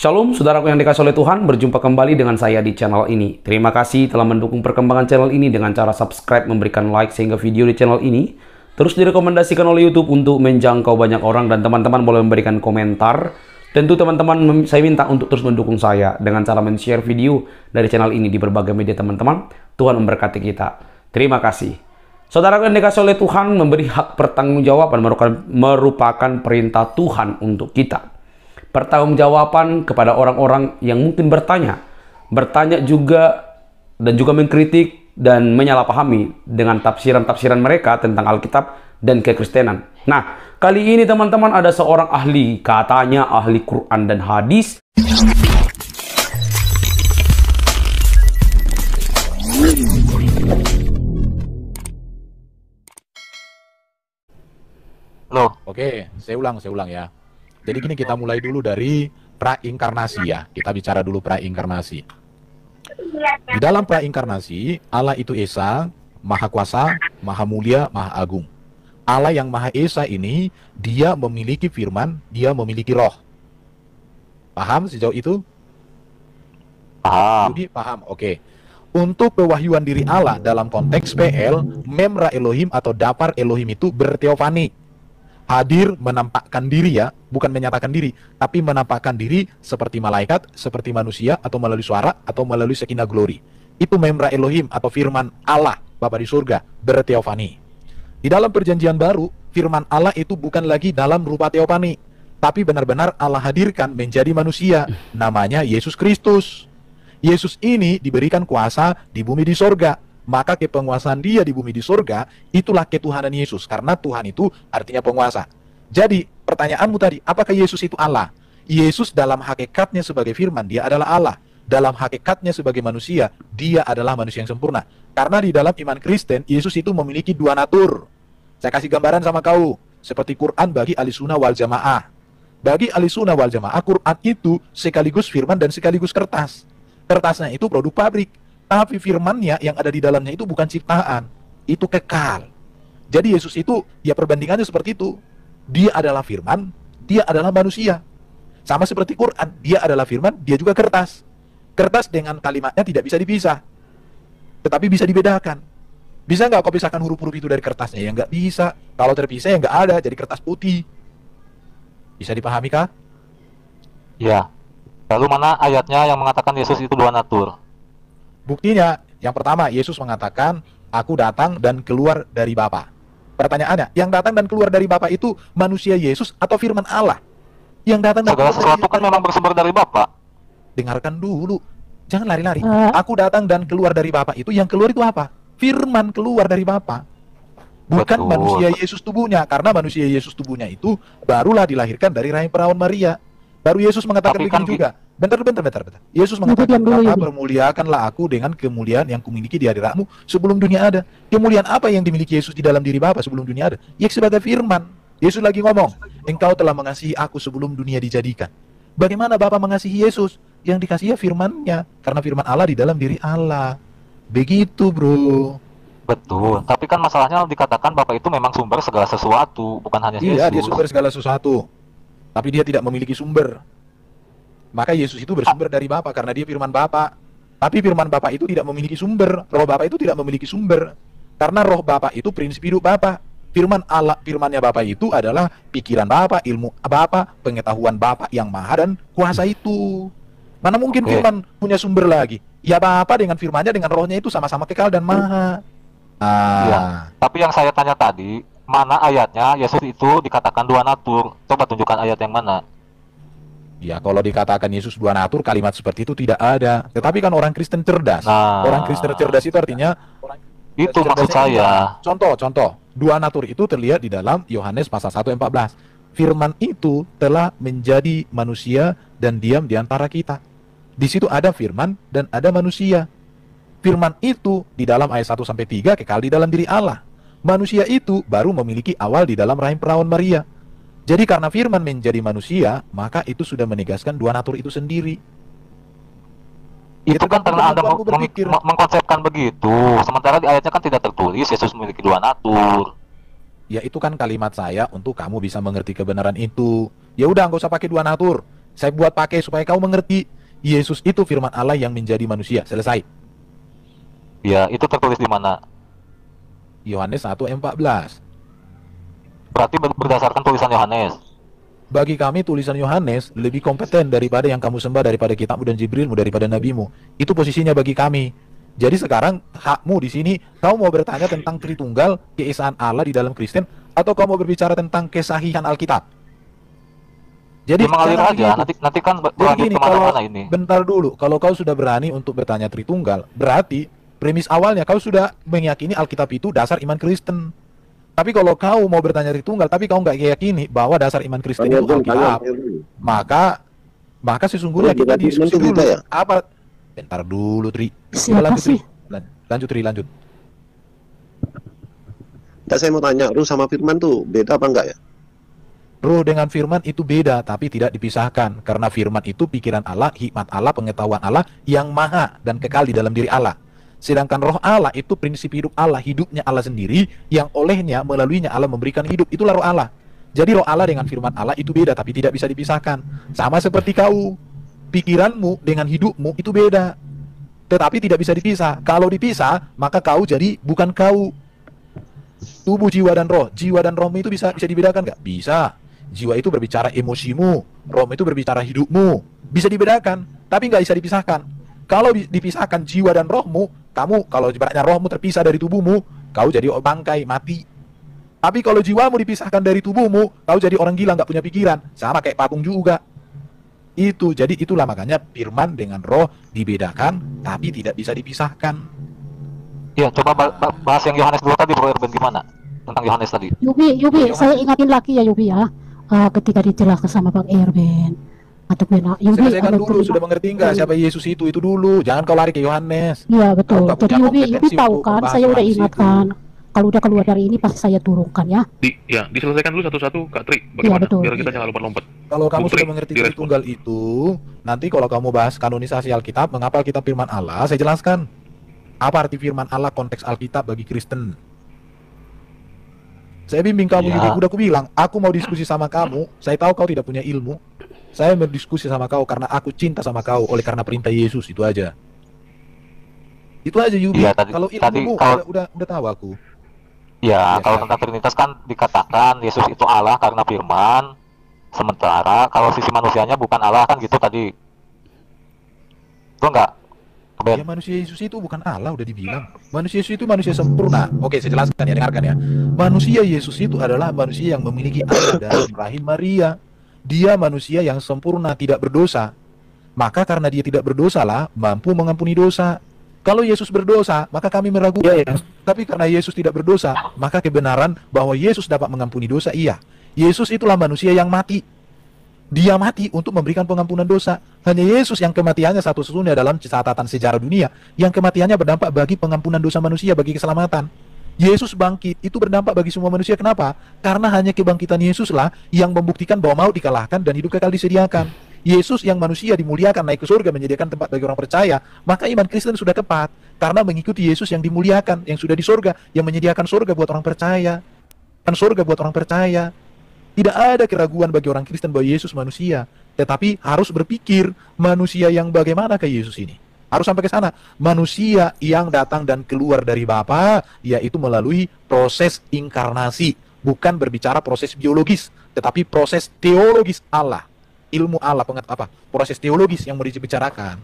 Shalom, saudaraku yang dikasih oleh Tuhan, berjumpa kembali dengan saya di channel ini. Terima kasih telah mendukung perkembangan channel ini dengan cara subscribe, memberikan like sehingga video di channel ini terus direkomendasikan oleh YouTube untuk menjangkau banyak orang, dan teman-teman boleh memberikan komentar. Tentu teman-teman saya minta untuk terus mendukung saya dengan cara men-share video dari channel ini di berbagai media teman-teman. Tuhan memberkati kita. Terima kasih. Saudaraku yang dikasih oleh Tuhan, memberi hak pertanggungjawaban merupakan perintah Tuhan untuk kita. Pertanggungjawaban kepada orang-orang yang mungkin bertanya juga dan juga mengkritik dan menyalahpahami dengan tafsiran-tafsiran mereka tentang Alkitab dan kekristenan. Nah, kali ini teman-teman ada seorang ahli, katanya ahli Quran dan hadis. Loh, oke, saya ulang ya. Jadi gini, kita mulai dulu dari prainkarnasi ya. Kita bicara dulu prainkarnasi. Di dalam prainkarnasi, Allah itu Esa, Maha Kuasa, Maha Mulia, Maha Agung. Allah yang Maha Esa ini, dia memiliki firman, dia memiliki roh. Paham sejauh itu? Paham. Jadi paham, oke. Untuk pewahyuan diri Allah dalam konteks PL, Memra Elohim atau Dapar Elohim itu berteofani. Hadir menampakkan diri ya, bukan menyatakan diri, tapi menampakkan diri seperti malaikat, seperti manusia, atau melalui suara, atau melalui Shekinah Glory. Itu Memra Elohim atau firman Allah, Bapa di surga, berteofani. Di dalam perjanjian baru, firman Allah itu bukan lagi dalam rupa teofani, tapi benar-benar Allah hadirkan menjadi manusia, namanya Yesus Kristus. Yesus ini diberikan kuasa di bumi di surga. Maka kepenguasaan dia di bumi di surga, itulah ketuhanan Yesus. Karena Tuhan itu artinya penguasa. Jadi, pertanyaanmu tadi, apakah Yesus itu Allah? Yesus dalam hakikatnya sebagai firman, dia adalah Allah. Dalam hakikatnya sebagai manusia, dia adalah manusia yang sempurna. Karena di dalam iman Kristen, Yesus itu memiliki dua natur. Saya kasih gambaran sama kau. Seperti Quran bagi ahli sunnah wal jamaah. Bagi ahli sunnah wal jamaah, Quran itu sekaligus firman dan sekaligus kertas. Kertasnya itu produk pabrik. Tapi firmannya yang ada di dalamnya itu bukan ciptaan, itu kekal. Jadi Yesus itu, ya perbandingannya seperti itu. Dia adalah firman, dia adalah manusia. Sama seperti Quran, dia adalah firman, dia juga kertas. Kertas dengan kalimatnya tidak bisa dipisah, tetapi bisa dibedakan. Bisa nggak kau pisahkan huruf-huruf itu dari kertasnya? Ya nggak bisa. Kalau terpisah ya nggak ada, jadi kertas putih. Bisa dipahami kah? Ya. Lalu mana ayatnya yang mengatakan Yesus itu dua natur? Buktinya, yang pertama, Yesus mengatakan, aku datang dan keluar dari Bapa. Pertanyaannya, yang datang dan keluar dari Bapa itu manusia Yesus atau firman Allah? Yang datang dan Segala keluar sesuatu kan memang bersumber dari Bapa. Dengarkan dulu, jangan lari-lari. Aku datang dan keluar dari Bapa itu, yang keluar itu apa? Firman keluar dari Bapa. Bukan Betul. manusia Yesus tubuhnya, karena manusia Yesus tubuhnya itu barulah dilahirkan dari rahim perawan Maria. Baru Yesus mengatakan Tapi begini kan juga. Bentar. Yesus mengatakan, Bapa permuliakanlah aku dengan kemuliaan yang kumiliki di hadiratmu sebelum dunia ada. Kemuliaan apa yang dimiliki Yesus di dalam diri Bapa sebelum dunia ada? Ya sebagai firman. Yesus lagi ngomong, engkau telah mengasihi aku sebelum dunia dijadikan. Bagaimana Bapa mengasihi Yesus? Yang dikasihi firman-Nya, karena firman Allah di dalam diri Allah. Begitu bro. Betul. Tapi kan masalahnya dikatakan Bapa itu memang sumber segala sesuatu, bukan hanya Iya, Yesus. dia sumber segala sesuatu. Tapi dia tidak memiliki sumber. Maka Yesus itu bersumber dari Bapa karena dia firman Bapa. Tapi firman Bapa itu tidak memiliki sumber. Roh Bapa itu tidak memiliki sumber. Karena roh Bapa itu prinsip hidup Bapa. Firman Allah, firmannya Bapa itu adalah pikiran Bapa, ilmu Bapa, pengetahuan Bapa yang maha dan kuasa itu. Mana mungkin firman punya sumber lagi? Ya Bapa dengan firmannya, dengan rohnya itu sama-sama kekal dan maha. Ya. Tapi yang saya tanya tadi, mana ayatnya Yesus itu dikatakan dua natur? Coba tunjukkan ayat yang mana. Ya, kalau dikatakan Yesus dua natur, kalimat seperti itu tidak ada. Tetapi kan orang Kristen cerdas. Nah, Orang Kristen cerdas itu artinya itu maksud saya. Contoh, dua natur itu terlihat di dalam Yohanes pasal 1 ayat 14. Firman itu telah menjadi manusia dan diam di antara kita. Di situ ada firman dan ada manusia. Firman itu di dalam ayat 1 sampai 3 kekal di dalam diri Allah. Manusia itu baru memiliki awal di dalam rahim perawan Maria. Jadi karena firman menjadi manusia, maka itu sudah menegaskan dua natur itu sendiri. Itu kan karena Anda mengkonsepkan begitu. Sementara di ayatnya kan tidak tertulis Yesus memiliki dua natur. Ya itu kan kalimat saya untuk kamu bisa mengerti kebenaran itu. Ya udah, nggak usah pakai dua natur. Saya buat pakai supaya kau mengerti. Yesus itu firman Allah yang menjadi manusia. Selesai. Ya, itu tertulis di mana? Yohanes 1:14. Berarti berdasarkan tulisan Yohanes. Bagi kami tulisan Yohanes lebih kompeten daripada yang kamu sembah, daripada kitabmu dan Jibrilmu, daripada nabimu. Itu posisinya bagi kami. Jadi sekarang hakmu di sini, kau mau bertanya tentang Tritunggal, keesaan Allah di dalam Kristen, atau kau mau berbicara tentang kesahihan Alkitab? Jadi Ya, mengalir jangan aja, begitu. nanti kan Jadi berlanjut gini, kalau kemana-mana ini. bentar dulu, kalau kau sudah berani untuk bertanya Tritunggal, berarti premis awalnya kau sudah meyakini Alkitab itu dasar iman Kristen. Tapi kalau kau mau bertanya Tritunggal, tapi kau nggak yakini bahwa dasar iman Kristen itu Alkitab, maka sesungguhnya kita diskusi dulu. Apa? Bentar dulu, Tri. Siapa Lanjut, Tri. sih? Lanjut, Tri, lanjut. Nggak, saya mau tanya, ruh sama firman tuh beda apa enggak ya? Ruh dengan firman itu beda, tapi tidak dipisahkan. Karena firman itu pikiran Allah, hikmat Allah, pengetahuan Allah yang maha dan kekal di dalam diri Allah. Sedangkan roh Allah itu prinsip hidup Allah, hidupnya Allah sendiri, yang olehnya, melaluinya Allah memberikan hidup. Itulah roh Allah. Jadi roh Allah dengan firman Allah itu beda, tapi tidak bisa dipisahkan. Sama seperti kau, pikiranmu dengan hidupmu itu beda, tetapi tidak bisa dipisah. Kalau dipisah, maka kau jadi bukan kau. Tubuh, jiwa, dan roh. Jiwa dan rohmu itu bisa dibedakan nggak? Bisa. Jiwa itu berbicara emosimu, roh itu berbicara hidupmu. Bisa dibedakan, tapi nggak bisa dipisahkan. Kalau dipisahkan jiwa dan rohmu, kamu, kalau ibaratnya rohmu terpisah dari tubuhmu, kau jadi bangkai, mati. Tapi kalau jiwamu dipisahkan dari tubuhmu, kau jadi orang gila, nggak punya pikiran. Sama kayak patung juga. Itu, jadi itulah makanya firman dengan roh dibedakan, tapi tidak bisa dipisahkan. Ya, coba bahas yang Yohanes dulu tadi, Bro Erben, gimana? Tentang Yohanes tadi. Yubi, saya ingatin lagi ya Yubi ya. Ketika dijelaskan sama Bang Erben atau benar Yubi, Selesaikan dulu, sudah mengerti nggak siapa Yesus itu dulu. Jangan kau lari ke Yohanes. Iya betul. Kau nggak Jadi punya Yubi kompetensi tahu untuk kan, membahas saya udah Yohanes itu. ingatkan. Kalau udah keluar dari ini pasti saya turunkan ya. Diselesaikan dulu satu-satu, Kak Tri. Iya, Bagaimana? betul. Biar kita jangan lompat-lompat. Kalau kamu Bung Tri, sudah mengerti direspon. Tritunggal itu, nanti kalau kamu bahas kanonisasi Alkitab, mengapa Alkitab firman Allah, saya jelaskan. Apa arti firman Allah konteks Alkitab bagi Kristen? Saya bimbing kamu, Ya. Yubi. Udah aku bilang, aku mau diskusi sama kamu. Saya tahu kau tidak punya ilmu. Saya berdiskusi sama kau karena aku cinta sama kau, oleh karena perintah Yesus, itu aja. Itu aja, Yubi. Iya, tadi- Kalau tadi ilmumu, kalau- udah tahu aku. Ya, Ya, kalau silakan. tentang Trinitas kan dikatakan Yesus itu Allah karena firman. Sementara kalau sisi manusianya bukan Allah kan gitu tadi. Itu enggak? Ben. Ya, manusia Yesus itu bukan Allah, udah dibilang. Manusia Yesus itu manusia sempurna. Oke, saya jelaskan ya, dengarkan ya. Manusia Yesus itu adalah manusia yang memiliki Allah dari rahim Maria. Dia manusia yang sempurna, tidak berdosa. Maka karena dia tidak berdosa lah, mampu mengampuni dosa. Kalau Yesus berdosa, maka kami meragukan. Tapi karena Yesus tidak berdosa, maka kebenaran bahwa Yesus dapat mengampuni dosa, iya. Yesus itulah manusia yang mati. Dia mati untuk memberikan pengampunan dosa. Hanya Yesus yang kematiannya satu-satunya dalam catatan sejarah dunia, yang kematiannya berdampak bagi pengampunan dosa manusia, bagi keselamatan. Yesus bangkit, itu berdampak bagi semua manusia. Kenapa? Karena hanya kebangkitan Yesuslah yang membuktikan bahwa maut dikalahkan dan hidup kekal disediakan. Yesus yang manusia dimuliakan, naik ke surga, menyediakan tempat bagi orang percaya. Maka iman Kristen sudah tepat, karena mengikuti Yesus yang dimuliakan, yang sudah di surga, yang menyediakan surga buat orang percaya. Dan surga buat orang percaya. Tidak ada keraguan bagi orang Kristen bahwa Yesus manusia. Tetapi harus berpikir, manusia yang bagaimana ke Yesus ini? Harus sampai ke sana. Manusia yang datang dan keluar dari Bapa, yaitu melalui proses inkarnasi. Bukan berbicara proses biologis, tetapi proses teologis Allah. Ilmu Allah, proses teologis yang mau dibicarakan.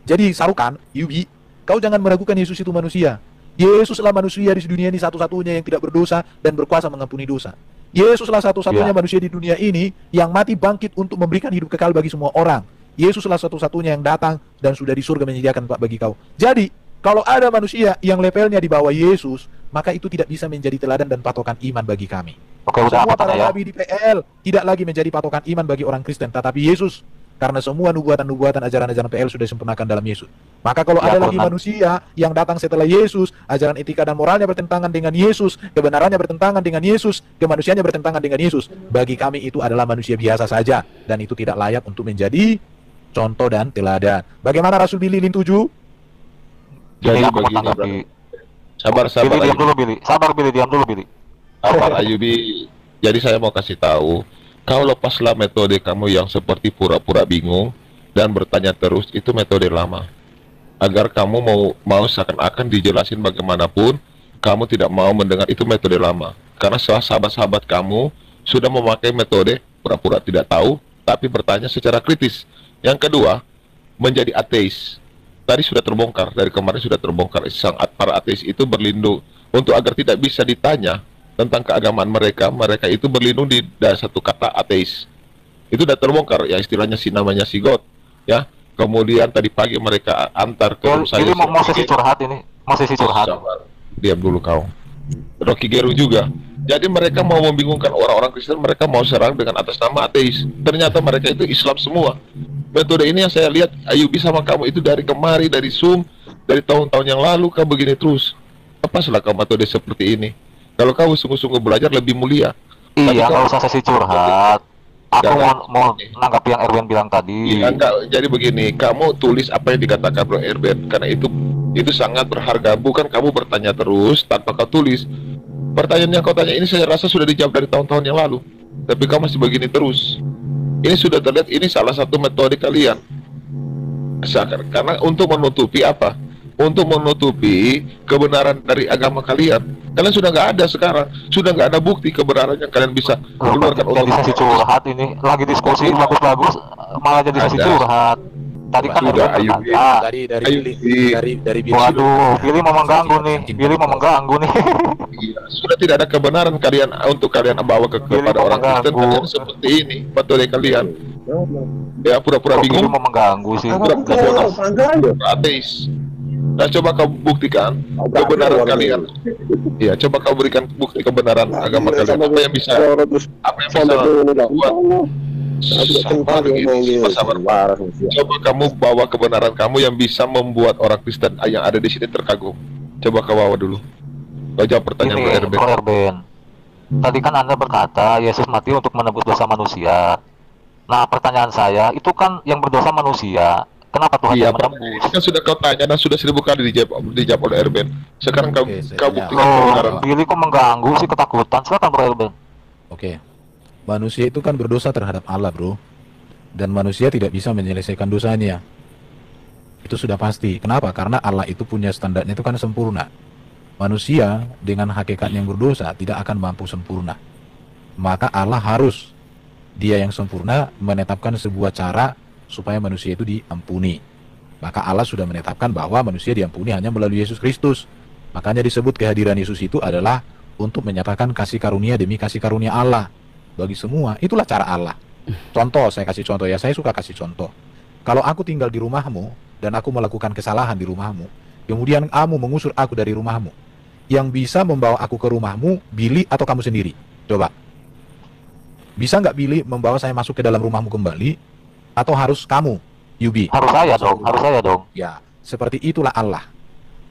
Jadi, sarukan, Yubi, kau jangan meragukan Yesus itu manusia. Yesuslah manusia di dunia ini satu-satunya yang tidak berdosa dan berkuasa mengampuni dosa. Yesuslah satu-satunya Ya. manusia di dunia ini yang mati bangkit untuk memberikan hidup kekal bagi semua orang. Yesuslah satu-satunya yang datang dan sudah di surga menyediakan tempat bagi kau. Jadi, kalau ada manusia yang levelnya di bawah Yesus, maka itu tidak bisa menjadi teladan dan patokan iman bagi kami. Oke, udah Semua apa para ya? nabi di PL tidak lagi menjadi patokan iman bagi orang Kristen, tetapi Yesus. Karena semua nubuatan-nubuatan, ajaran-ajaran PL sudah disempurnakan dalam Yesus. Maka kalau Ya, ada lagi benar. manusia yang datang setelah Yesus, ajaran etika dan moralnya bertentangan dengan Yesus, kebenarannya bertentangan dengan Yesus, kemanusiaannya bertentangan dengan Yesus, bagi kami itu adalah manusia biasa saja, dan itu tidak layak untuk menjadi contoh dan teladan. Bagaimana Rasul Billy Lin 7? Jadi Jadi aku mau begini, tanggapi. Sabar, Billy, diam Ayubi. dulu, Billy. Sabar, Billy, diam dulu, Billy. Sabar, Ayubi. Jadi saya mau kasih tahu, Kau lepaslah metode kamu yang seperti pura-pura bingung dan bertanya terus, itu metode lama. Agar kamu mau seakan-akan dijelasin bagaimanapun, kamu tidak mau mendengar, itu metode lama. Karena sahabat-sahabat kamu sudah memakai metode pura-pura tidak tahu, tapi bertanya secara kritis. Yang kedua, menjadi ateis. Tadi sudah terbongkar, dari kemarin sudah terbongkar. Para ateis itu berlindung untuk agar tidak bisa ditanya tentang keagamaan mereka. Mereka itu berlindung di satu kata ateis. Itu sudah terbongkar, ya istilahnya namanya si God, ya. Kemudian tadi pagi mereka antar ke rumah saya. Ini mau sesi curhat ini, mau sesi curhat. Diam dulu kau. Rocky Gerung juga. Jadi mereka mau membingungkan orang-orang Kristen, mereka mau serang dengan atas nama ateis. Ternyata mereka itu Islam semua. Metode ini yang saya lihat Ayubi sama kamu itu dari kemari, dari Zoom, dari tahun-tahun yang lalu kamu begini terus. Lepaslah kamu metode seperti ini. Kalau kamu sungguh-sungguh belajar lebih mulia. Iya, nggak usah sesi curhat. Aku mau menanggapi yang Erwin bilang tadi. Iya, enggak. Jadi begini, kamu tulis apa yang dikatakan Bro Erben, karena itu sangat berharga. Bukan kamu bertanya terus tanpa kau tulis. Pertanyaan yang kau tanya ini saya rasa sudah dijawab dari tahun-tahun yang lalu, tapi kau masih begini terus. Ini sudah terlihat, ini salah satu metode kalian. Karena untuk menutupi apa? Untuk menutupi kebenaran dari agama kalian. Kalian sudah nggak ada sekarang, sudah nggak ada bukti kebenaran yang kalian bisa keluarkan. Jadi sesi curhat ini, lagi diskusi bagus-bagus, malah jadi sesi curhat. Tadi kan dari waduh, Billy mau mengganggu nih, Billy mau mengganggu nih. Iya, sudah tidak ada kebenaran kalian untuk kalian bawa kepada orang Kristen. Kalian seperti ini, metode kalian. Ya pura-pura bingung. Billy mau mengganggu sih. Pura-pura ateis. Nah, coba kau buktikan kebenaran kalian. Ya, coba kau berikan bukti kebenaran agama kalian. Apa yang bisa buat coba kamu bawa kebenaran kamu yang bisa membuat orang Kristen yang ada di sini terkagum. Coba kau bawa dulu. Kau jawab pertanyaan Bro Erben. Tadi kan Anda berkata Yesus mati untuk menebus dosa manusia. Nah, pertanyaan saya, itu kan yang berdosa manusia. Kenapa Tuhan yang menebus? Kan sudah kau tanya dan sudah 1000 kali dijawab oleh Erben. Sekarang kau buktikan kebenaran. Billy kok mengganggu sih, ketakutan. Silakan Bro Erben. Oke. Manusia itu kan berdosa terhadap Allah, bro. Dan manusia tidak bisa menyelesaikan dosanya. Itu sudah pasti. Kenapa? Karena Allah itu punya standarnya itu kan sempurna. Manusia dengan hakikat yang berdosa tidak akan mampu sempurna. Maka Allah harus, dia yang sempurna, menetapkan sebuah cara supaya manusia itu diampuni. Maka Allah sudah menetapkan bahwa manusia diampuni hanya melalui Yesus Kristus. Makanya disebut kehadiran Yesus itu adalah untuk menyatakan kasih karunia demi kasih karunia Allah bagi semua. Itulah cara Allah. Contoh, saya kasih contoh ya, saya suka kasih contoh. Kalau aku tinggal di rumahmu dan aku melakukan kesalahan di rumahmu, kemudian kamu mengusir aku dari rumahmu, yang bisa membawa aku ke rumahmu, Billy atau kamu sendiri? Coba. Bisa nggak Billy membawa saya masuk ke dalam rumahmu kembali, atau harus kamu, Yubi? Harus saya dong, harus saya dong. Ya, seperti itulah Allah.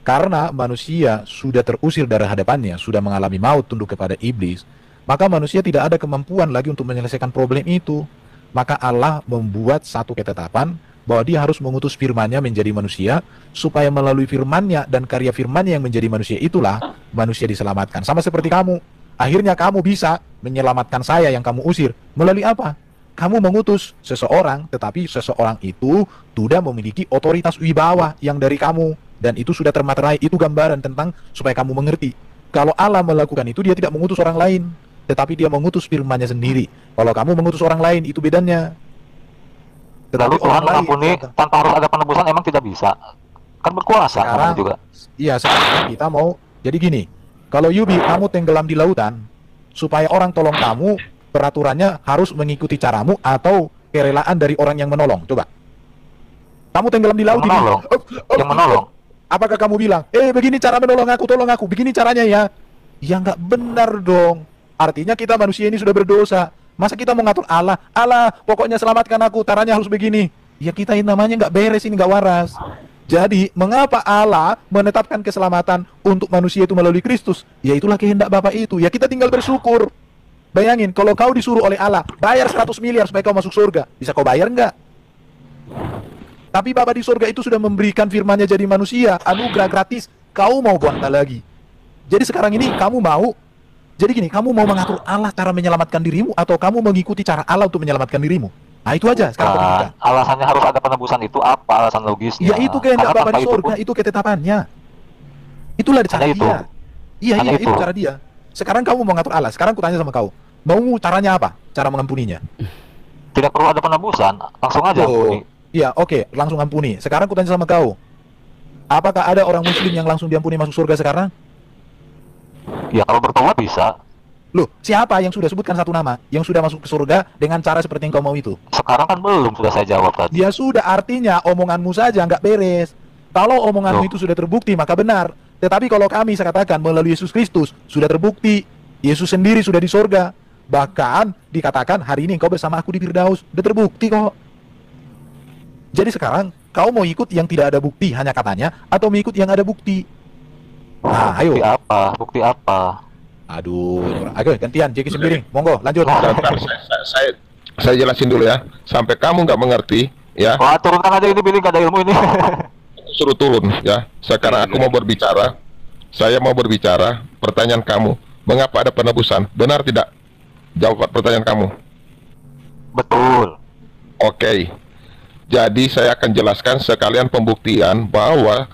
Karena manusia sudah terusir dari hadapannya, sudah mengalami maut tunduk kepada iblis, maka manusia tidak ada kemampuan lagi untuk menyelesaikan problem itu. Maka Allah membuat satu ketetapan bahwa dia harus mengutus firman-Nya menjadi manusia, supaya melalui firman-Nya dan karya firman-Nya yang menjadi manusia itulah manusia diselamatkan. Sama seperti kamu. Akhirnya kamu bisa menyelamatkan saya yang kamu usir. Melalui apa? Kamu mengutus seseorang, tetapi seseorang itu sudah memiliki otoritas wibawa yang dari kamu. Dan itu sudah termaterai, itu gambaran tentang supaya kamu mengerti. Kalau Allah melakukan itu, dia tidak mengutus orang lain, tetapi dia mengutus firman-Nya sendiri. Kalau kamu mengutus orang lain, itu bedanya. Lalu Tuhan mengampuni tanpa harus ada penebusan, emang tidak bisa? Kan berkuasa sekarang, juga. Iya, sekarang kita mau, jadi gini, kalau Yubi, kamu tenggelam di lautan, supaya orang tolong kamu, peraturannya harus mengikuti caramu atau kerelaan dari orang yang menolong. Coba. Kamu tenggelam di laut, yang menolong. Apakah kamu bilang, begini cara menolong aku, tolong aku, begini caranya ya? Ya nggak benar dong. Artinya kita manusia ini sudah berdosa. Masa kita mau ngatur Allah, Allah pokoknya selamatkan aku, caranya harus begini. Ya kita ini namanya nggak beres, ini nggak waras. Jadi mengapa Allah menetapkan keselamatan untuk manusia itu melalui Kristus? Ya itulah kehendak Bapa itu. Ya kita tinggal bersyukur. Bayangin, kalau kau disuruh oleh Allah, bayar 100 miliar supaya kau masuk surga. Bisa kau bayar nggak? Tapi Bapa di surga itu sudah memberikan firman-Nya jadi manusia, anugerah gratis. Kau mau buat apa lagi? Jadi sekarang ini kamu mau Jadi gini, kamu mau mengatur Allah cara menyelamatkan dirimu atau kamu mengikuti cara Allah untuk menyelamatkan dirimu? Nah itu aja sekarang perbedaan. Alasannya harus ada penebusan itu apa? Alasan logisnya? Ya itu kehendak Karena Bapa di tanpa surga, pun- itu ketetapannya. Itulah cara Hanya itu. dia. Iya, Hanya itu itu. cara dia. Sekarang kamu mau ngatur Allah. Sekarang aku tanya sama kau. Mau caranya apa? Cara mengampuninya? tidak perlu ada penebusan, langsung aja Oh, ampuni. iya, oke, langsung ampuni. Sekarang aku tanya sama kau. Apakah ada orang muslim yang langsung diampuni masuk surga sekarang? Ya kalau bertobat bisa. Loh, siapa yang sudah sebutkan satu nama yang sudah masuk ke surga dengan cara seperti yang kau mau itu? Sekarang kan belum, sudah saya jawab tadi. Dia sudah, artinya omonganmu saja nggak beres. Kalau omonganmu Loh. itu sudah terbukti, maka benar. Tetapi kalau kami, saya katakan, melalui Yesus Kristus, sudah terbukti. Yesus sendiri sudah di surga. Bahkan dikatakan, hari ini engkau bersama aku di Firdaus. Sudah terbukti kok. Jadi sekarang, kau mau ikut yang tidak ada bukti, hanya katanya, atau mau ikut yang ada bukti? Nah, ayo. Bukti apa? Bukti apa? Aduh, ayo gantian, Jeki Sembiring. Monggo, lanjut. Bentar, saya jelasin dulu ya. Sampai kamu nggak mengerti, ya, Wah, turunkan aja ini, Billy, gak ada ilmu ini. suruh turun, ya. Sekarang aku mau berbicara. Saya mau berbicara. Pertanyaan kamu, mengapa ada penebusan? Benar tidak? Jawab pertanyaan kamu. Betul. Oke. Jadi saya akan jelaskan sekalian pembuktian bahwa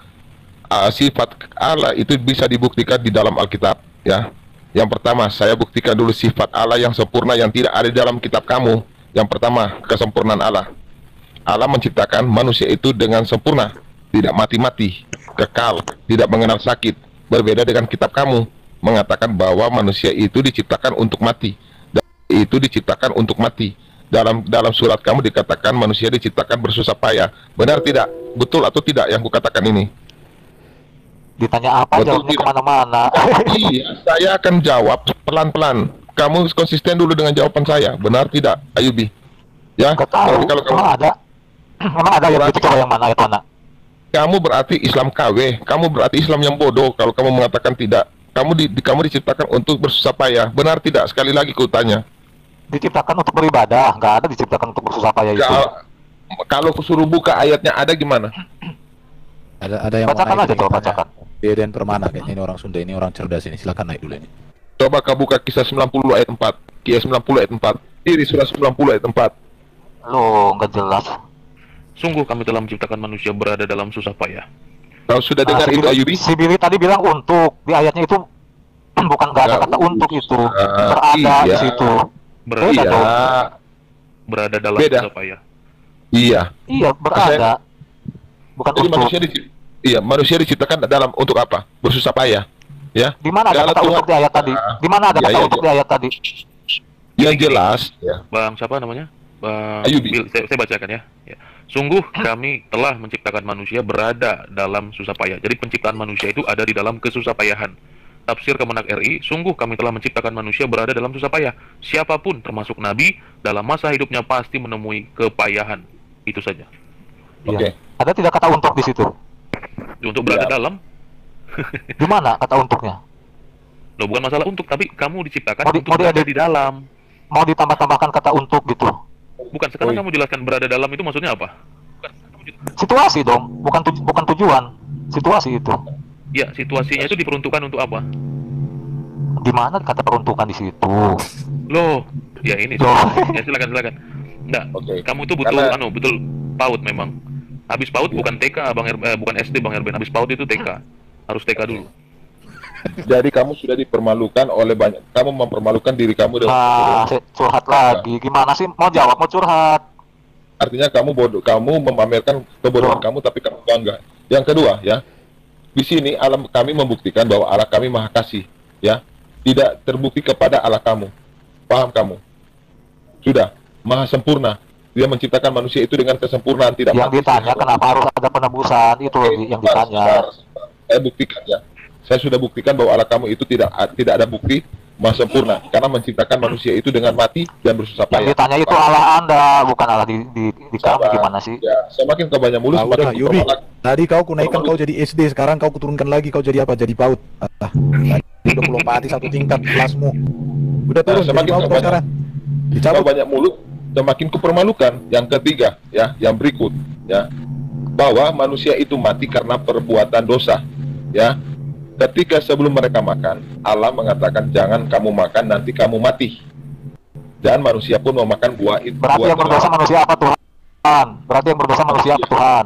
sifat Allah itu bisa dibuktikan di dalam Alkitab, ya. Yang pertama, saya buktikan dulu sifat Allah yang sempurna yang tidak ada di dalam kitab kamu. Yang pertama, kesempurnaan Allah. Allah menciptakan manusia itu dengan sempurna, tidak mati-mati, kekal, tidak mengenal sakit. Berbeda dengan kitab kamu, mengatakan bahwa manusia itu diciptakan untuk mati. Dan itu diciptakan untuk mati. Dalam surat kamu dikatakan manusia diciptakan bersusah payah. Benar tidak? Betul atau tidak yang kukatakan ini? Ditanya apa, Betul jawabnya tidak? kemana-mana. Iya, saya akan jawab pelan-pelan. Kamu konsisten dulu dengan jawaban saya. Benar tidak, Ayubi? Ya, Gak tahu, berarti kalau kamu, emang ada. Emang ada yang Berarti- itu, coba yang mana, ayat mana? kamu berarti Islam KW. Kamu berarti Islam yang bodoh kalau kamu mengatakan tidak. Kamu diciptakan untuk bersusah payah. Benar tidak? Sekali lagi kutanya. Diciptakan untuk beribadah, nggak ada diciptakan untuk bersusah payah itu. Kalau kusuruh buka ayatnya ada gimana? Ada yang Bacakan mau naik aja ini, tuh, tanya. bacakan. Deden Permana, kayaknya ini orang Sunda, ini orang cerdas ini. Silakan naik dulu ini. Coba kau buka kisah 90 ayat 4. Kisah 90 ayat 4. Ini surah 90 ayat 4. Loh, nggak jelas. Sungguh kami telah menciptakan manusia berada dalam susah payah. Kau sudah dengar itu, Ayubi? Si Billy tadi bilang untuk, di ayatnya itu bukan nggak ada Nggak kata untuk itu, Ah, berada di iya. situ. Berada, Beda dong. berada dalam Beda. susah payah. Iya. Iya, berada. Bukan Jadi untuk. manusia diciptakan dalam untuk apa? Bersusah payah. Ya. Di mana ada Kalau kata Tuhan- untuk di ayat tadi? Di mana ada Iya, kata iya, untuk iya. di ayat tadi? Yang jelas, ya. Bang, siapa namanya? Bang Ayubi. Bill, saya bacakan ya. Sungguh kami telah menciptakan manusia berada dalam susah payah. Jadi penciptaan manusia itu ada di dalam kesusah payahan. Tafsir Kemenak RI, sungguh kami telah menciptakan manusia berada dalam susah payah. Siapapun termasuk Nabi dalam masa hidupnya pasti menemui kepayahan. Itu saja. Oke. Iya. Ada tidak kata untuk di situ? Untuk berada Ya. dalam, Di mana kata untuknya? loh bukan masalah untuk, tapi kamu diciptakan Mau di- untuk mau berada diedit. di dalam. Mau ditambah-tambahkan kata untuk gitu? Bukan, sekarang Oi. kamu jelaskan berada dalam itu maksudnya apa? Situasi dong, bukan tujuan. Situasi itu. Ya, situasinya itu diperuntukkan untuk apa? Di mana kata peruntukan di situ? Loh, ya ini. Loh. Ya silakan. Enggak, Oke. kamu tuh betul Karena- betul PAUD memang. Habis PAUD bukan TK Bang bukan SD Bang Erben. Habis PAUD itu TK. Harus TK dulu. Jadi kamu sudah dipermalukan oleh banyak. Kamu mempermalukan diri kamu dengan Curhat lagi. Gimana sih? Mau jawab, mau curhat? artinya kamu bodoh. Kamu memamerkan kebodohan kamu tapi kamu bangga. Yang kedua, ya. Di sini alam kami membuktikan bahwa Allah kami Maha Kasih, ya. Tidak terbukti kepada Allah kamu. Paham kamu? Sudah, Maha Sempurna. Dia menciptakan manusia itu dengan kesempurnaan, tidak Yang mati. ditanya kenapa harus ada penebusan itu yang ditanya. Sebentar. Saya buktikan ya. Saya sudah buktikan bahwa Allah kamu itu tidak ada bukti Maha Sempurna karena menciptakan manusia itu dengan mati dan bersusah Yang payah. ditanya itu Allah Anda, bukan Allah di kami. Sabar. Gimana sih? Ya, semakin kau banyak mulut, Ah, semakin udah, kau Yubi. tolak. Tadi kau kunaikkan kau jadi SD, sekarang kau kuturunkan lagi kau jadi apa? Jadi PAUD. Tadi udah melompati satu tingkat kelasmu. Udah turun jadi semakin PAUD kau kau banyak- sekarang. Kau Dicabut. banyak mulut, semakin kupermalukan. Yang ketiga, ya, yang berikut, ya, bahwa manusia itu mati karena perbuatan dosa, ya. Ketika sebelum mereka makan, Allah mengatakan jangan kamu makan, nanti kamu mati. Dan manusia pun memakan buah itu. Berarti yang berdosa manusia apa Tuhan? Berarti yang berdosa manusia apa Tuhan?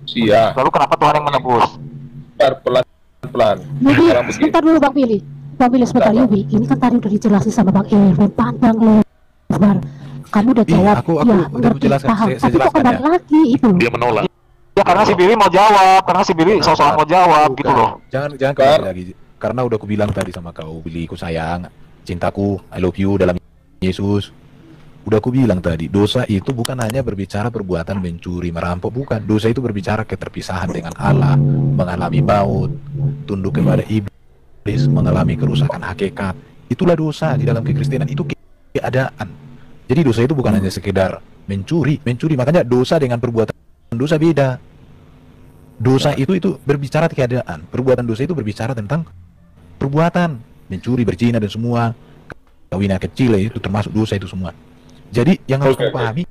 Manusia. Lalu kenapa Tuhan yang menebus? Pelan-pelan. Yubi, sebentar dulu Bang Billy. Bang Billy sebentar, Kenapa? Yubi. Ini kan tadi udah dijelasin sama Bang Irfan, panjang lebar. Kamu udah jawab, aku ya udah ngerti, menjelaskan, paham. saya Tapi kok jelaskan kembali ya. lagi itu? Dia menolak. Ya karena si Billy mau jawab, karena si Billy sosok mau jawab gitu loh. Jangan kembali lagi. Karena udah aku bilang tadi sama kau, Billy, ku sayang, cintaku, I love you dalam Yesus. Udah aku bilang tadi, dosa itu bukan hanya berbicara perbuatan mencuri, merampok, bukan. Dosa itu berbicara keterpisahan dengan Allah, mengalami maut, tunduk kepada iblis, mengalami kerusakan hakikat. Itulah dosa di dalam kekristenan, itu keadaan. Jadi dosa itu bukan hanya sekedar mencuri, makanya dosa dengan perbuatan dosa beda. Dosa itu berbicara keadaan, perbuatan dosa itu berbicara tentang perbuatan, mencuri, berzina dan semua, kawin kecil itu termasuk dosa itu semua. Jadi yang harus kamu pahami,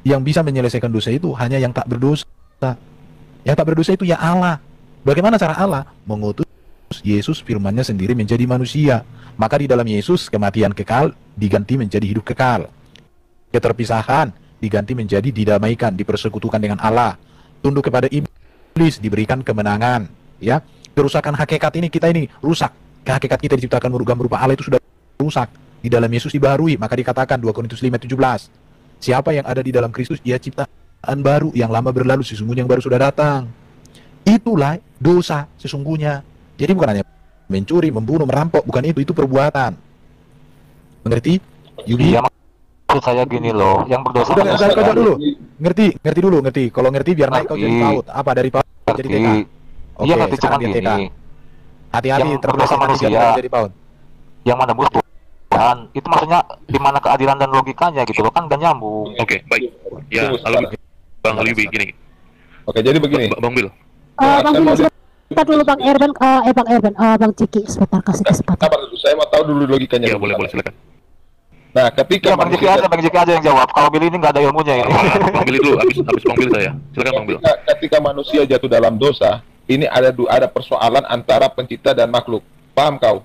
yang bisa menyelesaikan dosa itu hanya yang tak berdosa. Yang tak berdosa itu ya Allah. Bagaimana cara Allah? Mengutus Yesus, firman-Nya sendiri menjadi manusia. Maka di dalam Yesus kematian kekal diganti menjadi hidup kekal. Keterpisahan diganti menjadi didamaikan, dipersekutukan dengan Allah. Tunduk kepada iblis diberikan kemenangan, ya. Kerusakan hakikat ini, kita ini rusak. Hakikat kita diciptakan berupa Allah itu sudah rusak. Di dalam Yesus dibaharui, maka dikatakan 2 Korintus 5:17. Siapa yang ada di dalam Kristus, ia ciptaan baru, yang lama berlalu, sesungguhnya yang baru sudah datang. Itulah dosa sesungguhnya. Jadi bukan hanya mencuri, membunuh, merampok, bukan itu perbuatan. Mengerti? Yubi? Iya, maksud saya gini loh, yang berdosa Udah, manusia. kau dulu. Ngerti. Kalau ngerti biar naik kau jadi PAUD. Apa dari PAUD jadi TK? Oke, Iya, ngerti, sekarang cuman dia TK. gini. Hati-hati Yang terpleset berdosa nanti manusia. biar jadi PAUD. Yang menebus Tuhan, itu maksudnya di mana keadilan dan logikanya gitu loh, kan gak nyambung. Oke, baik. Ya, Tunggu lalu sebentar. Bang Alibi gini. Oke, jadi begini. Bang Bil. Bang Billy sebentar dulu Bang Irfan, Bang Ciki sebentar, kasih kesempatan. Sabar dulu, saya mau tahu dulu logikanya. Ya, dulu. boleh silakan. Nah, ketika Iya, Bang Jeki aja yang jawab. Kalau Billy ini nggak ada ilmunya ini. Bang Bil dulu, habis Bang Bil saya. Silakan Bang Bil. ketika manusia jatuh dalam dosa, ini ada persoalan antara pencipta dan makhluk. Paham kau?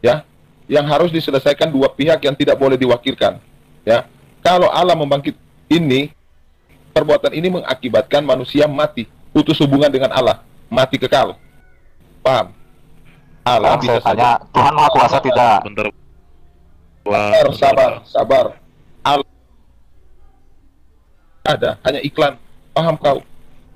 Ya, yang harus diselesaikan dua pihak yang tidak boleh diwakilkan. Ya, kalau Allah membangkit ini, perbuatan ini mengakibatkan manusia mati, putus hubungan dengan Allah, mati kekal. Paham? Allah Sekarang bisa saya tanya, saja. Tuhan Maha Kuasa tidak? Bentar. Sabar. Allah ada, hanya iklan. Paham kau?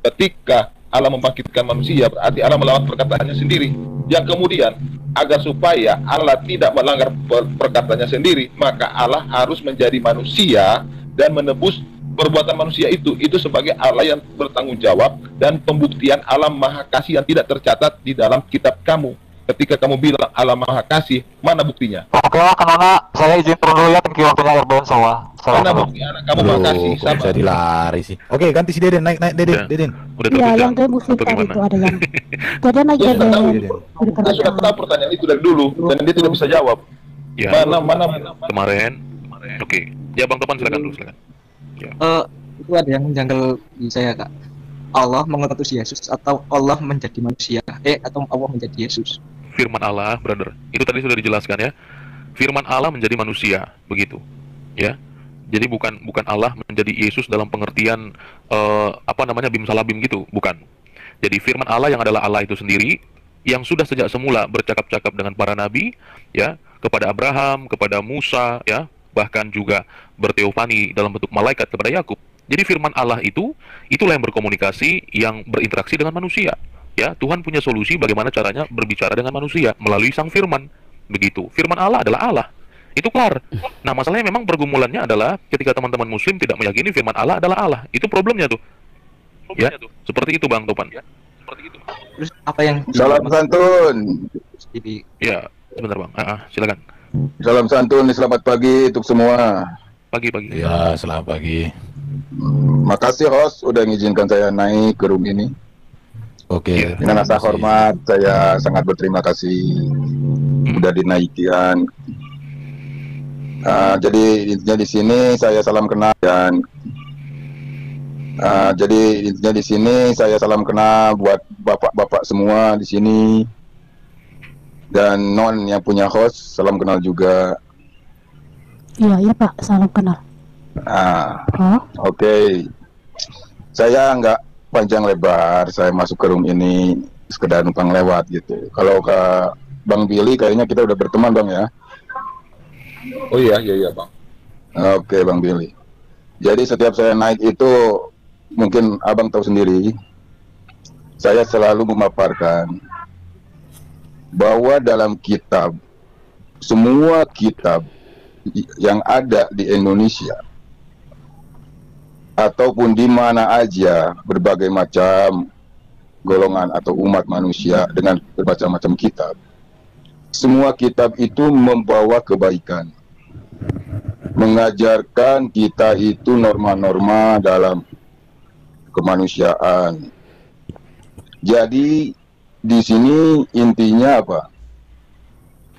Ketika Allah membangkitkan manusia, berarti Allah melawan perkataannya sendiri. Yang kemudian, agar supaya Allah tidak melanggar perkataannya sendiri, maka Allah harus menjadi manusia dan menebus perbuatan manusia itu. Itu sebagai Allah yang bertanggung jawab dan pembuktian Allah Maha Kasih yang tidak tercatat di dalam kitab kamu. Ketika kamu bilang Allah Maha Kasih, mana buktinya? Oke lah, Kanona, saya izin turun dulu ya, thank you waktunya Airborne semua. Mana bukti anak kamu Maha Kasih? Kok bisa dilari sih? Oke, ganti si Deden, naik Deden. Udah Ya, terpecah. yang dia muslim Atau tadi gimana? itu ada yang Deden aja Dia sudah tahu, Deden. Dia sudah tahu pertanyaan itu dari dulu dan dia tidak bisa jawab. Ya, Mana kemarin. Oke. Ya, Bang Topan silakan dulu, silakan. Itu ada yang menjanggal di saya, Kak. Allah mengutus Yesus atau Allah menjadi manusia? Atau Allah menjadi Yesus? Firman Allah, brother. Itu tadi sudah dijelaskan ya. Firman Allah menjadi manusia, begitu. Ya. Jadi bukan Allah menjadi Yesus dalam pengertian bim salabim gitu, bukan. Jadi firman Allah yang adalah Allah itu sendiri yang sudah sejak semula bercakap-cakap dengan para nabi, ya, kepada Abraham, kepada Musa, ya, bahkan juga berteofani dalam bentuk malaikat kepada Yakub. Jadi firman Allah itulah yang berkomunikasi, yang berinteraksi dengan manusia. Ya, Tuhan punya solusi bagaimana caranya berbicara dengan manusia melalui sang firman. Begitu. Firman Allah adalah Allah. Itu kelar. Nah, masalahnya memang pergumulannya adalah ketika teman-teman muslim tidak meyakini firman Allah adalah Allah. Itu problemnya tuh. Ya, seperti itu Bang Topan. Terus apa yang Salam santun. Ya, sebentar Bang. Silakan. Salam santun, selamat pagi untuk semua. Pagi. Ya, selamat pagi. Makasih host udah mengizinkan saya naik ke room ini. Oke. Dengan rasa hormat, saya sangat berterima kasih udah dinaikkan. Jadi intinya di sini saya salam kenal dan jadi intinya di sini saya salam kenal buat bapak-bapak semua di sini Dan Non yang punya host, salam kenal juga. Iya Pak, salam kenal. Oke. Saya nggak panjang lebar, saya masuk ke room ini sekedar numpang lewat gitu. Kalau ke Bang Billy kayaknya kita udah berteman Bang ya. Oh iya Bang. Oke Bang Billy. Jadi setiap saya naik itu, mungkin Abang tahu sendiri, saya selalu memaparkan bahwa dalam kitab, semua kitab yang ada di Indonesia ataupun di mana aja, berbagai macam golongan atau umat manusia dengan berbagai macam kitab, semua kitab itu membawa kebaikan, mengajarkan kita itu norma-norma dalam kemanusiaan. Jadi di sini intinya apa?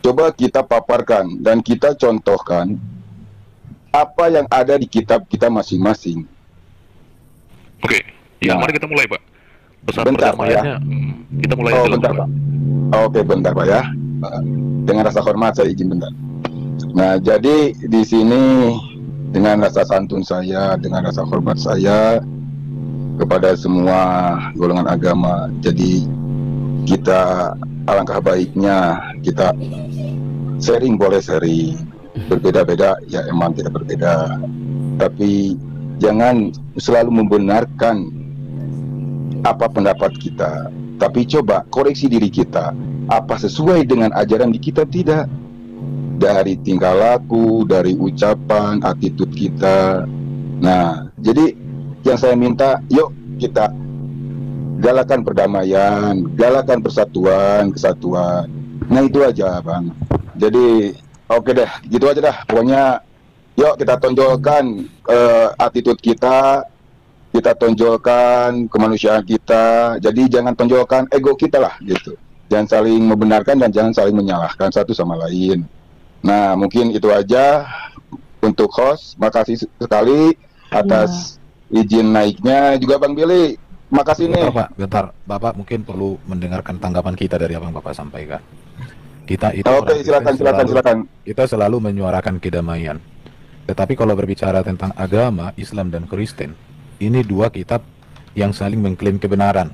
Coba kita paparkan dan kita contohkan apa yang ada di kitab kita masing-masing. Oke, ya mari kita mulai Pak. Pesan Bentar, Pak, ya. perdamaiannya, kita mulai dulu. Bentar Pak. Oke bentar Pak ya. Dengan rasa hormat saya izin bentar. Nah jadi di sini dengan rasa santun saya, dengan rasa hormat saya kepada semua golongan agama, jadi kita alangkah baiknya kita sharing, boleh sharing, berbeda-beda ya emang kita berbeda, tapi jangan selalu membenarkan apa pendapat kita, tapi coba koreksi diri kita, apa sesuai dengan ajaran di kitab, tidak, dari tingkah laku, dari ucapan, attitude kita. Nah jadi yang saya minta, yuk kita galakan perdamaian, galakan persatuan, kesatuan. Nah itu aja Bang. Jadi oke deh, gitu aja dah. Pokoknya yuk kita tonjolkan attitude kita tonjolkan kemanusiaan kita. Jadi jangan tonjolkan ego kita lah gitu. Jangan saling membenarkan dan jangan saling menyalahkan satu sama lain. Nah mungkin itu aja untuk host. Makasih sekali atas izin naiknya juga Bang Billy. Makasih nih. Bentar, Bapak mungkin perlu mendengarkan tanggapan kita dari apa yang Bapak sampaikan. Kita itu silakan. Kita selalu menyuarakan kedamaian. Tetapi kalau berbicara tentang agama Islam dan Kristen, ini dua kitab yang saling mengklaim kebenaran.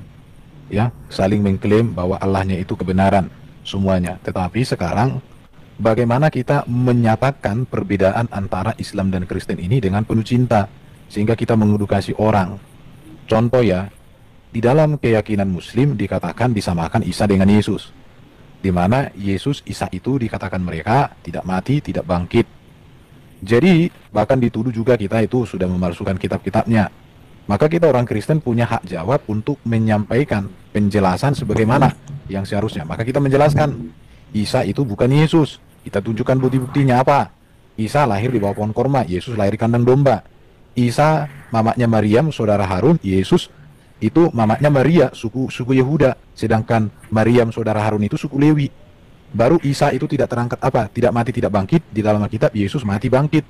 Ya, saling mengklaim bahwa Allahnya itu kebenaran semuanya. Tetapi sekarang bagaimana kita menyatakan perbedaan antara Islam dan Kristen ini dengan penuh cinta, sehingga kita mengedukasi orang. Contoh ya, di dalam keyakinan Muslim dikatakan disamakan Isa dengan Yesus, di mana Yesus, Isa itu dikatakan mereka tidak mati, tidak bangkit. Jadi bahkan dituduh juga kita itu sudah memalsukan kitab-kitabnya. Maka kita orang Kristen punya hak jawab untuk menyampaikan penjelasan sebagaimana yang seharusnya. Maka kita menjelaskan, Isa itu bukan Yesus. Kita tunjukkan bukti-buktinya apa. Isa lahir di bawah pohon korma, Yesus lahir di kandang domba. Isa mamanya Maryam, saudara Harun. Yesus itu mamanya Maria, suku Yehuda. Sedangkan Maryam saudara Harun itu suku Lewi. Baru Isa itu tidak terangkat tidak mati, tidak bangkit. Di dalam kitab Yesus mati bangkit.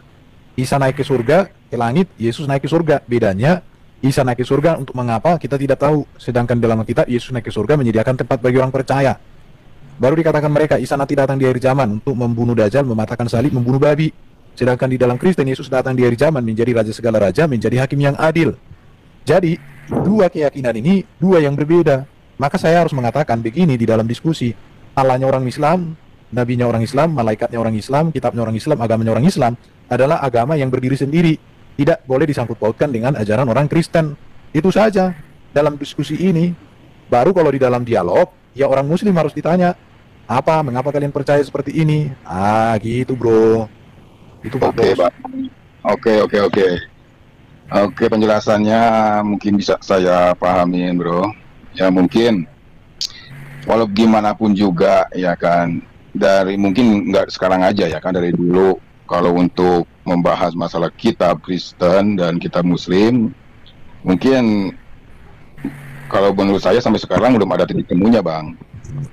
Isa naik ke surga, ke langit, Yesus naik ke surga. Bedanya Isa naik ke surga untuk mengapa kita tidak tahu. Sedangkan dalam kitab Yesus naik ke surga menyediakan tempat bagi orang percaya. Baru dikatakan mereka Isa nanti datang di akhir zaman untuk membunuh Dajjal, mematahkan salib, membunuh babi. Sedangkan di dalam Kristen Yesus datang di akhir zaman menjadi raja segala raja, menjadi hakim yang adil. Jadi dua keyakinan ini dua yang berbeda. Maka saya harus mengatakan begini di dalam diskusi, Allahnya orang Islam, nabinya orang Islam, malaikatnya orang Islam, kitabnya orang Islam, agamanya orang Islam adalah agama yang berdiri sendiri, tidak boleh disangkut pautkan dengan ajaran orang Kristen. Itu saja dalam diskusi ini. Baru kalau di dalam dialog, ya orang Muslim harus ditanya, mengapa kalian percaya seperti ini? Gitu bro. Itu Pak Bos. Oke, penjelasannya mungkin bisa saya pahamin bro. Ya mungkin walau gimana pun juga ya kan, dari mungkin nggak sekarang aja ya kan, dari dulu kalau untuk membahas masalah kitab Kristen dan kitab Muslim, mungkin kalau menurut saya sampai sekarang belum ada titik temunya Bang.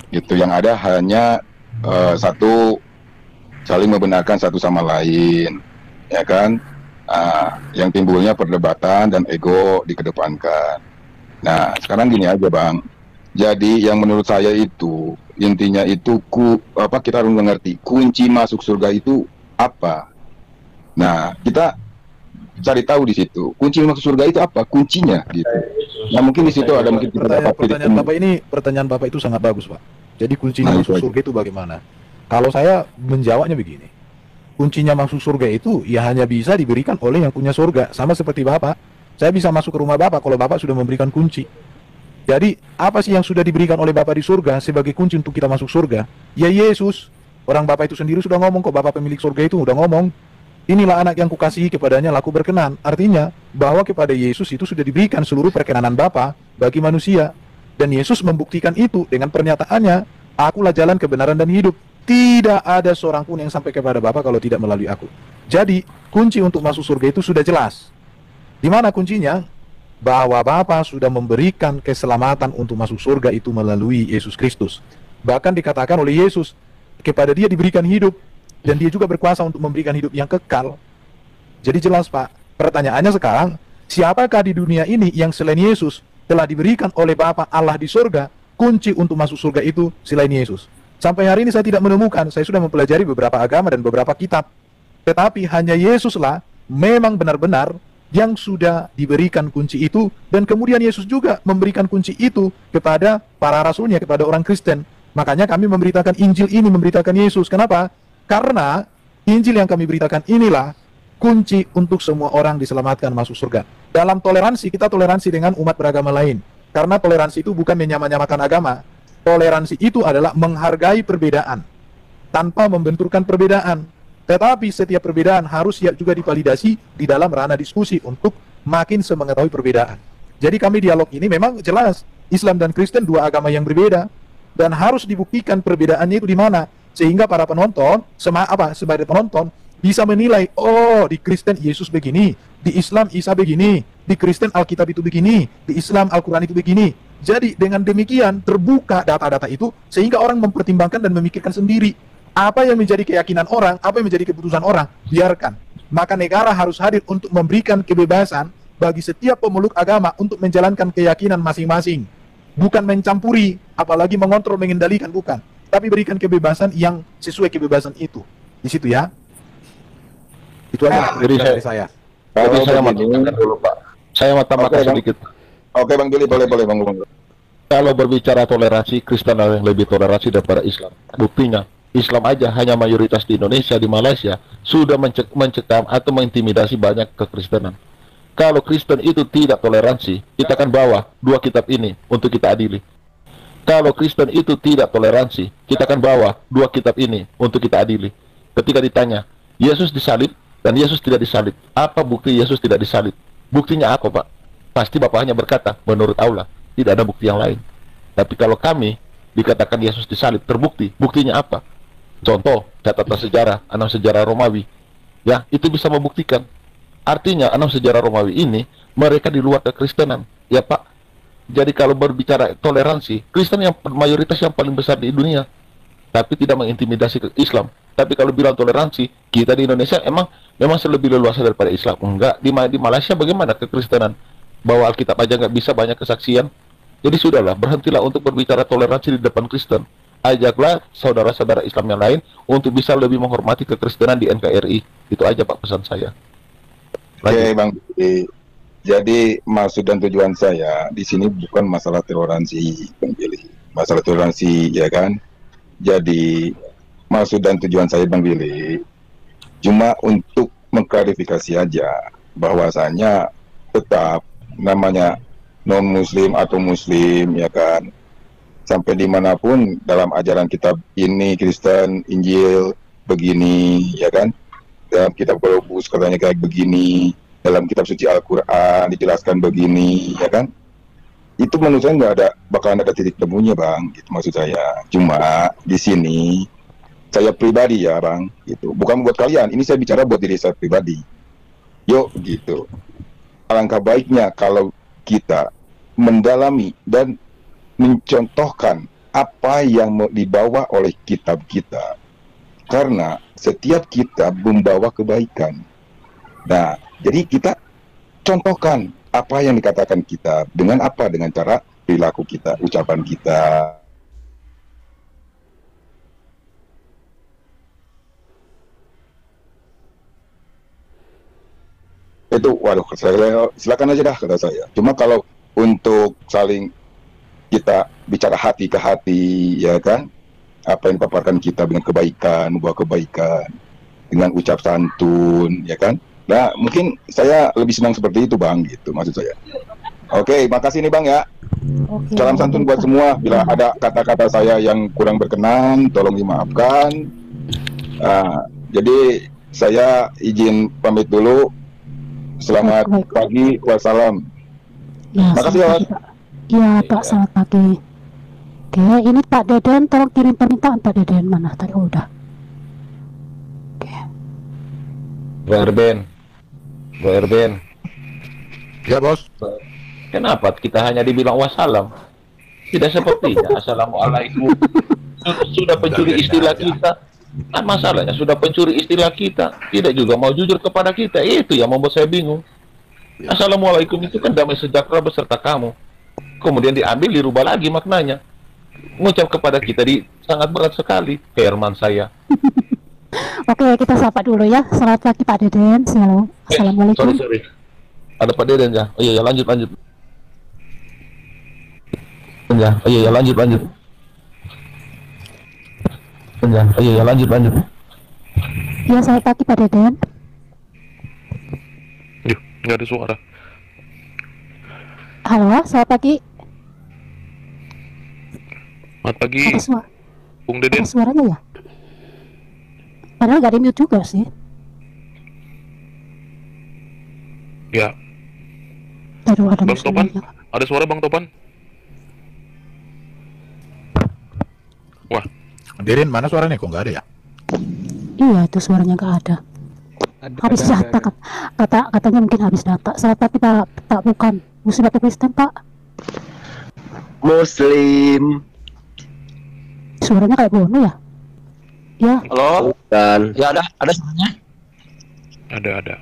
Itu yang ada hanya satu, saling membenarkan satu sama lain, ya kan? Yang timbulnya perdebatan dan ego dikedepankan. Nah, sekarang gini aja Bang. Jadi yang menurut saya itu intinya itu kita harus mengerti kunci masuk surga itu apa. Nah, kita cari tahu di situ kunci masuk surga itu apa, kuncinya gitu. Nah, mungkin di situ ada mungkin pertanyaan Bapak itu sangat bagus, Pak. Jadi kuncinya masuk surga itu bagaimana? Kalau saya menjawabnya begini. Kuncinya masuk surga itu ya hanya bisa diberikan oleh yang punya surga. Sama seperti Bapak. Saya bisa masuk ke rumah Bapak kalau Bapak sudah memberikan kunci. Jadi, apa sih yang sudah diberikan oleh Bapak di surga sebagai kunci untuk kita masuk surga? Ya Yesus. Orang Bapak itu sendiri sudah ngomong kok, Bapak pemilik surga itu udah ngomong. Inilah anak yang kukasihi, kepadanya laku berkenan. Artinya, bahwa kepada Yesus itu sudah diberikan seluruh perkenanan Bapa bagi manusia. Dan Yesus membuktikan itu dengan pernyataannya, akulah jalan kebenaran dan hidup. Tidak ada seorang pun yang sampai kepada Bapa kalau tidak melalui aku. Jadi, kunci untuk masuk surga itu sudah jelas. Di mana kuncinya? Bahwa Bapa sudah memberikan keselamatan untuk masuk surga itu melalui Yesus Kristus. Bahkan dikatakan oleh Yesus, kepada dia diberikan hidup, dan dia juga berkuasa untuk memberikan hidup yang kekal. Jadi jelas, Pak. Pertanyaannya sekarang, siapakah di dunia ini yang selain Yesus telah diberikan oleh Bapa Allah di surga, kunci untuk masuk surga itu selain Yesus? Sampai hari ini saya tidak menemukan. Saya sudah mempelajari beberapa agama dan beberapa kitab. Tetapi hanya Yesuslah memang benar-benar yang sudah diberikan kunci itu, dan kemudian Yesus juga memberikan kunci itu kepada para rasulnya, kepada orang Kristen. Makanya kami memberitakan Injil ini, memberitakan Yesus. Kenapa? Karena Injil yang kami beritakan inilah kunci untuk semua orang diselamatkan masuk surga. Dalam toleransi, kita toleransi dengan umat beragama lain. Karena toleransi itu bukan menyamakan agama. Toleransi itu adalah menghargai perbedaan tanpa membenturkan perbedaan. Tetapi setiap perbedaan harus siap juga divalidasi di dalam ranah diskusi untuk makin mengetahui perbedaan. Jadi kami dialog ini memang jelas Islam dan Kristen dua agama yang berbeda, dan harus dibuktikan perbedaannya itu di mana, sehingga para penonton sebagai penonton bisa menilai, oh di Kristen Yesus begini, di Islam Isa begini, di Kristen Alkitab itu begini, di Islam Al-Quran itu begini. Jadi dengan demikian terbuka data-data itu sehingga orang mempertimbangkan dan memikirkan sendiri. Apa yang menjadi keyakinan orang, apa yang menjadi keputusan orang, biarkan. Maka negara harus hadir untuk memberikan kebebasan bagi setiap pemeluk agama untuk menjalankan keyakinan masing-masing. Bukan mencampuri, apalagi mengontrol, mengendalikan, bukan. Tapi berikan kebebasan yang sesuai kebebasan itu. Di situ ya. Itu aja dari saya. Jadi saya mau tambahkan dulu, Pak. Saya mau tambahkan sedikit. Oke, Bang Billy, boleh Bang. Kalau berbicara toleransi, Kristen yang lebih toleransi daripada Islam. Buktinya, Islam aja hanya mayoritas di Indonesia, di Malaysia, sudah mencekam atau mengintimidasi banyak kekristenan. Kalau Kristen itu tidak toleransi, kita akan bawa dua kitab ini untuk kita adili. Kalau Kristen itu tidak toleransi, kita akan bawa dua kitab ini untuk kita adili. Ketika ditanya, Yesus disalib dan Yesus tidak disalib, apa bukti Yesus tidak disalib? Buktinya apa, Pak? Pasti Bapaknya berkata, menurut Allah, tidak ada bukti yang lain. Tapi kalau kami dikatakan Yesus disalib, terbukti, buktinya apa? Contoh, catatan sejarah, 6 sejarah Romawi. Ya, itu bisa membuktikan. Artinya, 6 sejarah Romawi ini, mereka di luar kekristenan. Ya, Pak. Jadi kalau berbicara toleransi, Kristen yang mayoritas yang paling besar di dunia. Tapi tidak mengintimidasi ke Islam. Tapi kalau bilang toleransi, kita di Indonesia memang lebih leluasa daripada Islam. Enggak, di Malaysia bagaimana kekristenan? Bawa Alkitab aja nggak bisa, banyak kesaksian. Jadi sudahlah, berhentilah untuk berbicara toleransi di depan Kristen. Ajaklah saudara-saudara Islam yang lain untuk bisa lebih menghormati kekristenan di NKRI. Itu aja, Pak, pesan saya. Oke, Bang. Jadi maksud dan tujuan saya di sini bukan masalah toleransi, Bang Billy. Masalah toleransi, ya kan? Jadi maksud dan tujuan saya, Bang Billy, cuma untuk mengklarifikasi aja bahwasanya tetap namanya non-muslim atau muslim, ya kan, sampai dimanapun dalam ajaran kitab ini, Kristen, Injil begini, ya kan, dalam kitab Kolobus katanya kayak begini, dalam kitab suci Al-Quran dijelaskan begini, ya kan, itu menurut saya bakalan ada titik temunya, Bang, gitu maksud saya. Cuma di sini saya pribadi ya, Bang, gitu, bukan buat kalian, ini saya bicara buat diri saya pribadi. Yuk, gitu, alangkah baiknya kalau kita mendalami dan mencontohkan apa yang mau dibawa oleh kitab kita, karena setiap kitab membawa kebaikan. Nah, jadi kita contohkan apa yang dikatakan kitab dengan apa, dengan cara perilaku kita, ucapan kita. itu waduh, silakan aja dah kata saya. Cuma kalau untuk saling kita bicara hati ke hati, ya kan, apa yang dipaparkan kita dengan kebaikan, membawa kebaikan, dengan ucap santun, ya kan. Nah, mungkin saya lebih senang seperti itu, Bang, gitu maksud saya. Oke, makasih nih, Bang, ya. Salam santun buat semua. Bila ada kata-kata saya yang kurang berkenan, tolong dimaafkan. Jadi saya izin pamit dulu. Selamat pagi, wassalam. Ya, makasih ya, Mas. Iya, Pak, selamat pagi. Oke, ini Pak Deden, tolong kirim permintaan Pak Deden. Mana tadi? Oh, udah. Bu Erben. Ya, Bos. Kenapa kita hanya dibilang wassalam? Tidak sepertinya assalamualaikum. Sudah pencuri istilah kita. Nah, masalahnya sudah pencuri istilah kita, tidak juga mau jujur kepada kita. Itu yang membuat saya bingung. Assalamualaikum itu kan damai sejahtera beserta kamu. Kemudian diambil, dirubah lagi maknanya. Mengucap kepada kita sangat berat sekali. Firman saya. Oke, kita sapa dulu ya. Selamat pagi Pak Deden. Assalamualaikum. Sorry. Ada Pak Deden ya? Oh iya, lanjut. Ya, oh iya, lanjut. Ya, selamat pagi Pak Deden. Yuh, nggak ada suara. Halo, selamat pagi. Selamat pagi, Ada suara. Bung Deden. Ada suaranya ya? Padahal gak ada mute juga sih. Ya, Aduh, ada Bang Topan. suaranya. Ada suara Bang Topan? Wah, Dirin, mana suaranya? Kok nggak ada ya? Iya, itu suaranya gak ada. Habis data katanya mungkin habis data. Selamat pagi Pak, bukan Muslim atau Kristen Pak? Muslim. Suaranya kayak Bono ya? Ya. Halo? Bukan. Ya ada suaranya? ada.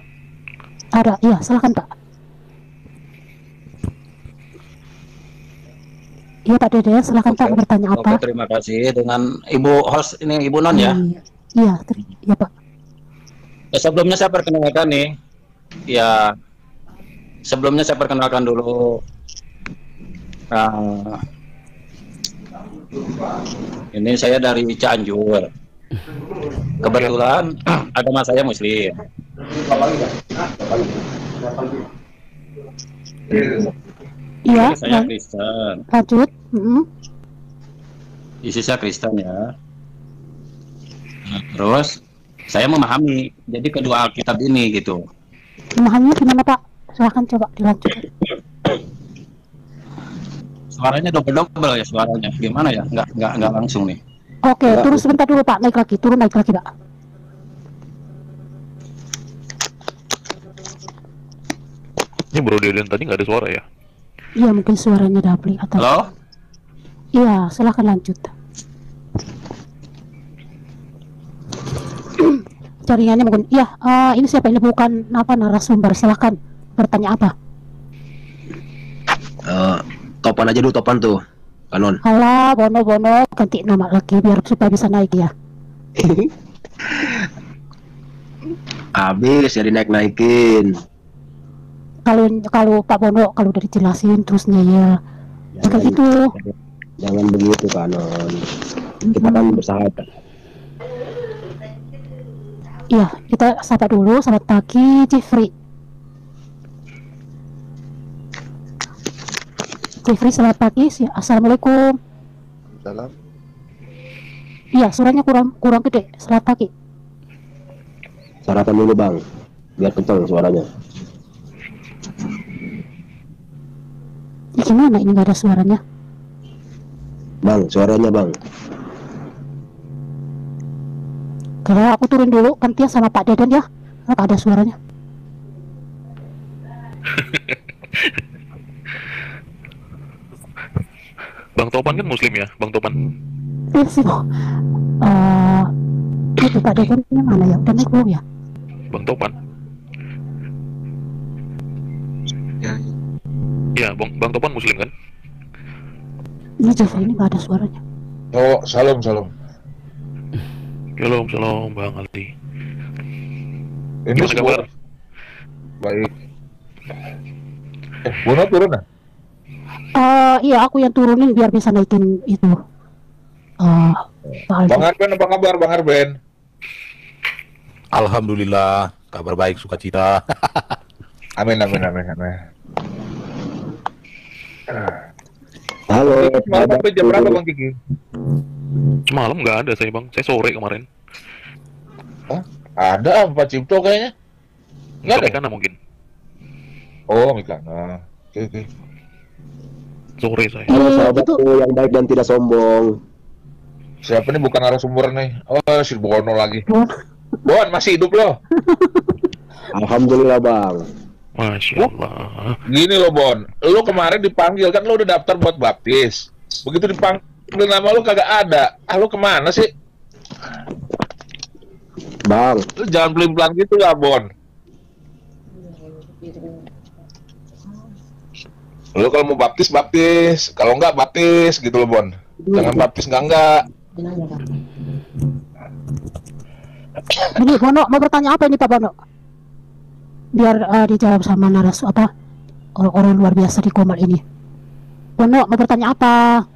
Ada, iya, silakan Pak. Iya Pak Dede, silakan Pak, mau bertanya apa? Oke, terima kasih. Dengan Ibu host ini, Ibu Non ya? Iya, iya Pak. Sebelumnya saya perkenalkan nih. Ya, sebelumnya saya perkenalkan dulu. Ini saya dari Cianjur. Kebetulan agama saya Muslim. Iya, Saya Kristen. lanjut. Isi saya Kristen ya. Nah, terus saya memahami. Jadi kedua Alkitab ini gitu. Memahaminya gimana Pak? Silakan coba dilanjut. Suaranya double ya suaranya. Gimana ya? Enggak langsung nih. Oke, turun sebentar dulu Pak, naik lagi Pak. Ini Bro Deden tadi nggak ada suara ya? Iya, mungkin suaranya double atau. Halo? Iya, silakan lanjut. Jaringannya mungkin. Iya, ini siapa? Ini bukan narasumber. Silakan bertanya apa? Topan aja dulu, Topan tuh. Kanon. Halo, Bono, ganti nama lagi biar supaya bisa naik ya. Habis ya dinaik-naikin. Kalau Pak Bono kalau udah dijelasin terus ngeyel. Jika itu Jangan begitu, Kanon. Kita kan bersahabat. iya, kita sapa dulu. Selamat pagi, Jeffrey. Selamat pagi. Assalamualaikum. Salam. Iya, suaranya kurang gede. Selamat pagi. Sarapan dulu, Bang. Biar kencang suaranya. Gimana ini nggak ada suaranya? Bang, suaranya, Bang. Kalau aku turun dulu gantian sama Pak Deden ya. Nggak ada suaranya. Bang Topan kan Muslim ya, Bang Topan? Iya sih. Itu Pak Deden yang mana ya? Udah naik belum ya? Bang Topan? Ya, Bang Topan Muslim kan? Ini Jeffrey ini nggak ada suaranya. Oh, salam. Shalom, Bang Aldi. Ini Gimana kabar? baik. Bono turun nah? Iya, aku yang turunin biar bisa naikin itu. Pak Aldi. Bang Arben, apa kabar Bang Arben? Alhamdulillah, kabar baik, sukacita. Amin. Halo. Semalam sampai jam berapa Bang Kiki? Semalam nggak ada saya bang, saya sore kemarin. Ada Pak Cipto kayaknya. Nggak ada. Karena mungkin Oh, Mikana. Oke. sore saya. Halo sahabatku yang baik dan tidak sombong. Siapa nih bukan narasumber nih? Oh, si Bono lagi. Bon, masih hidup loh. Alhamdulillah Bang. Masya Allah. Gini loh Bon, lu kemarin dipanggil kan lu udah daftar buat baptis. Begitu dipanggil nama lu kagak ada. Lu kemana sih? Bang, Lu jangan pelin-pelan gitu lah Bon. Lu kalau mau baptis, kalau enggak baptis gitu loh Bon. Jangan baptis enggak. Ini Bono mau bertanya apa ini Pak Bono? Biar dijawab sama orang-orang luar biasa di Komal ini. Bono mau bertanya apa?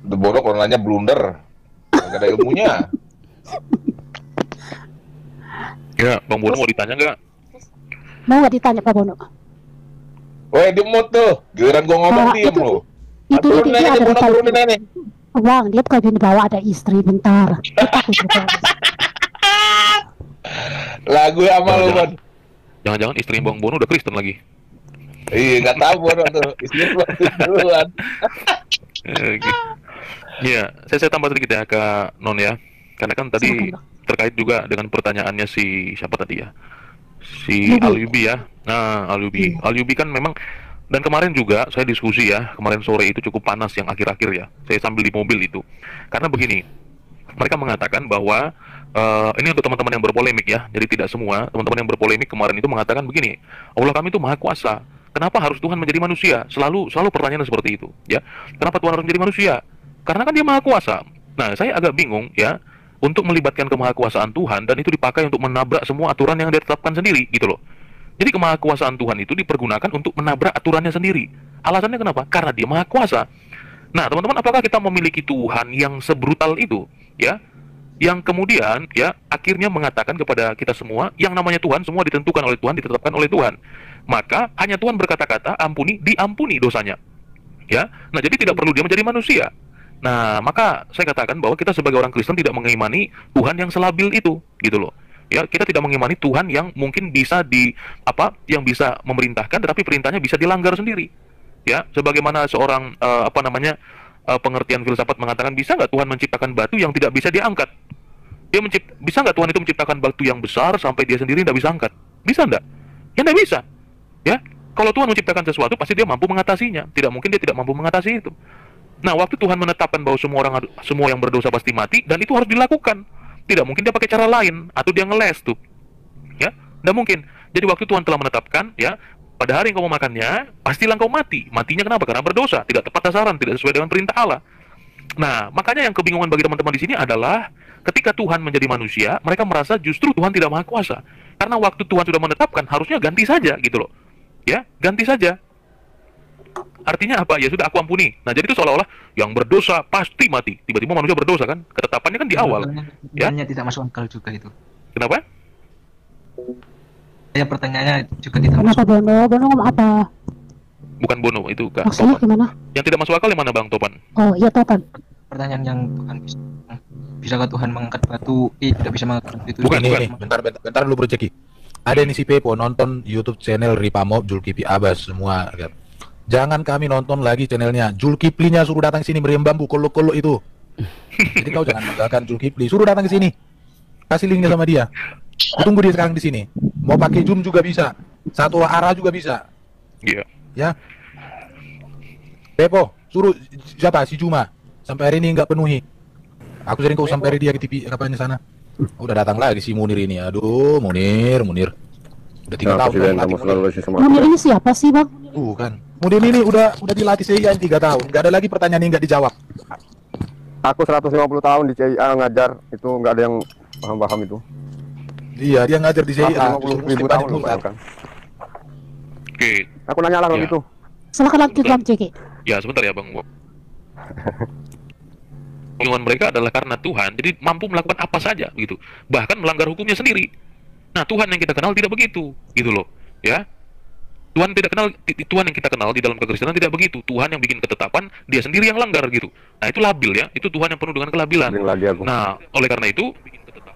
Bono kalau nanya blunder. Enggak ada ilmunya. Ya, Bang Bono mau ditanya nggak? Mau nggak ditanya Pak Bono? Woi, di mood tuh. Giliran gua ngomong diem lu. Itu Turunin dia aja ada Bono, di turunin aja nih. Bang, dia bukan di bawah ada istri bentar. Lagu sama lu Bon. Jangan-jangan istri Bang Bono udah Kristen lagi. Iya, nggak tahu Bono tuh. Istrinya duluan. Iya, saya tambah sedikit ya ke Non ya. Karena kan tadi terkait juga dengan pertanyaannya si siapa tadi ya? Si Alyubi ya. Nah, Alyubi kan memang, dan kemarin juga saya diskusi ya, kemarin sore itu cukup panas yang akhir-akhir ya. Saya sambil di mobil itu. Karena begini, mereka mengatakan bahwa ini untuk teman-teman yang berpolemik ya. Jadi tidak semua teman-teman yang berpolemik kemarin itu mengatakan begini, Allah kami itu maha kuasa. Kenapa harus Tuhan menjadi manusia? Selalu pertanyaannya seperti itu, ya. Kenapa Tuhan harus menjadi manusia? Karena kan dia maha kuasa. Nah, saya agak bingung ya untuk melibatkan kemahakuasaan Tuhan dan itu dipakai untuk menabrak semua aturan yang dia tetapkan sendiri, gitu loh. Jadi kemahakuasaan Tuhan itu dipergunakan untuk menabrak aturannya sendiri. Alasannya kenapa? Karena dia maha kuasa. Nah, teman-teman, apakah kita memiliki Tuhan yang sebrutal itu, ya? Yang kemudian, ya, akhirnya mengatakan kepada kita semua, yang namanya Tuhan, semua ditentukan oleh Tuhan, ditetapkan oleh Tuhan. Maka, hanya Tuhan berkata-kata, ampuni, diampuni dosanya. Ya, nah jadi tidak perlu dia menjadi manusia. Nah, maka saya katakan bahwa kita sebagai orang Kristen tidak mengimani Tuhan yang selabil itu, gitu loh. Ya, kita tidak mengimani Tuhan yang mungkin bisa yang bisa memerintahkan, tetapi perintahnya bisa dilanggar sendiri. Ya, sebagaimana seorang pengertian filsafat mengatakan, bisa nggak Tuhan menciptakan batu yang tidak bisa diangkat? Bisa nggak Tuhan itu menciptakan batu yang besar sampai dia sendiri tidak bisa angkat? Bisa nggak? Ya nggak bisa. Ya, kalau Tuhan menciptakan sesuatu, pasti dia mampu mengatasinya. Tidak mungkin dia tidak mampu mengatasi itu. Nah, waktu Tuhan menetapkan bahwa semua yang berdosa pasti mati, dan itu harus dilakukan. Tidak mungkin dia pakai cara lain, atau dia ngeles tuh. Ya, tidak mungkin. Jadi waktu Tuhan telah menetapkan, ya, pada hari yang kau memakannya, pastilah kau mati. Matinya kenapa? Karena berdosa, tidak tepat sasaran, tidak sesuai dengan perintah Allah. Nah, makanya yang kebingungan bagi teman-teman di sini adalah ketika Tuhan menjadi manusia, mereka merasa justru Tuhan tidak maha kuasa. Karena waktu Tuhan sudah menetapkan, harusnya ganti saja, gitu loh. Ya, ganti saja. Artinya apa? Ya sudah, aku ampuni. Nah, jadi itu seolah-olah yang berdosa pasti mati. Tiba-tiba manusia berdosa kan? Ketetapannya kan di awal. Ya, tidak masuk akal juga itu. Kenapa? Ya, pertanyaannya juga tidak Kenapa Bono? Bono ngomong apa? Bukan Bono, itu Kak Maksudnya Topan. gimana? Yang tidak masuk akal yang mana Bang Topan? Oh iya Topan. Pertanyaan yang Tuhan bisakah Tuhan mengangkat batu? Tidak bisa mengangkat batu itu. Bukan, nih, bentar dulu Bro Ceki. Ada nih si Pepo nonton YouTube channel Ripamo, Julkipli Abbas semua. Jangan kami nonton lagi channelnya. Julkiplinya suruh datang sini meriam bambu kolok-kolok itu. Jadi kau jangan menggagalkan Julkipli. Suruh datang ke sini. Kasih linknya sama dia. Tunggu dia sekarang di sini. Mau pakai Zoom juga bisa. Satu arah juga bisa. Iya. Ya. Pepo, suruh siapa? Si Juma. Sampai hari ini nggak penuhi. Aku sering kau sampai dia ke TV kapannya sana. Udah datang lagi si Munir ini. Aduh, Munir. Udah 3 tahun. Munir ini siapa sih Bang? Bukan. Munir ini udah dilatih CIA 3 tahun. Nggak ada lagi pertanyaan yang nggak dijawab. Aku 150 tahun di CIA ngajar, itu nggak ada yang paham itu. Iya, dia ngajar di CIA. 50.000 tahun loh, bayangkan. Oke. Aku nanya lah kalau Ya. gitu. Silakan lanjutkan Ciki. Ya, sebentar ya, Bang. Perlindungan mereka adalah karena Tuhan, jadi mampu melakukan apa saja gitu. Bahkan melanggar hukumnya sendiri. Nah, Tuhan yang kita kenal tidak begitu, gitu loh. Ya. Tuhan yang kita kenal di dalam kekristenan tidak begitu. Tuhan yang bikin ketetapan, dia sendiri yang langgar gitu. Nah, itu labil ya. Itu Tuhan yang penuh dengan kelabilan. Lagi aku. Nah, oleh karena itu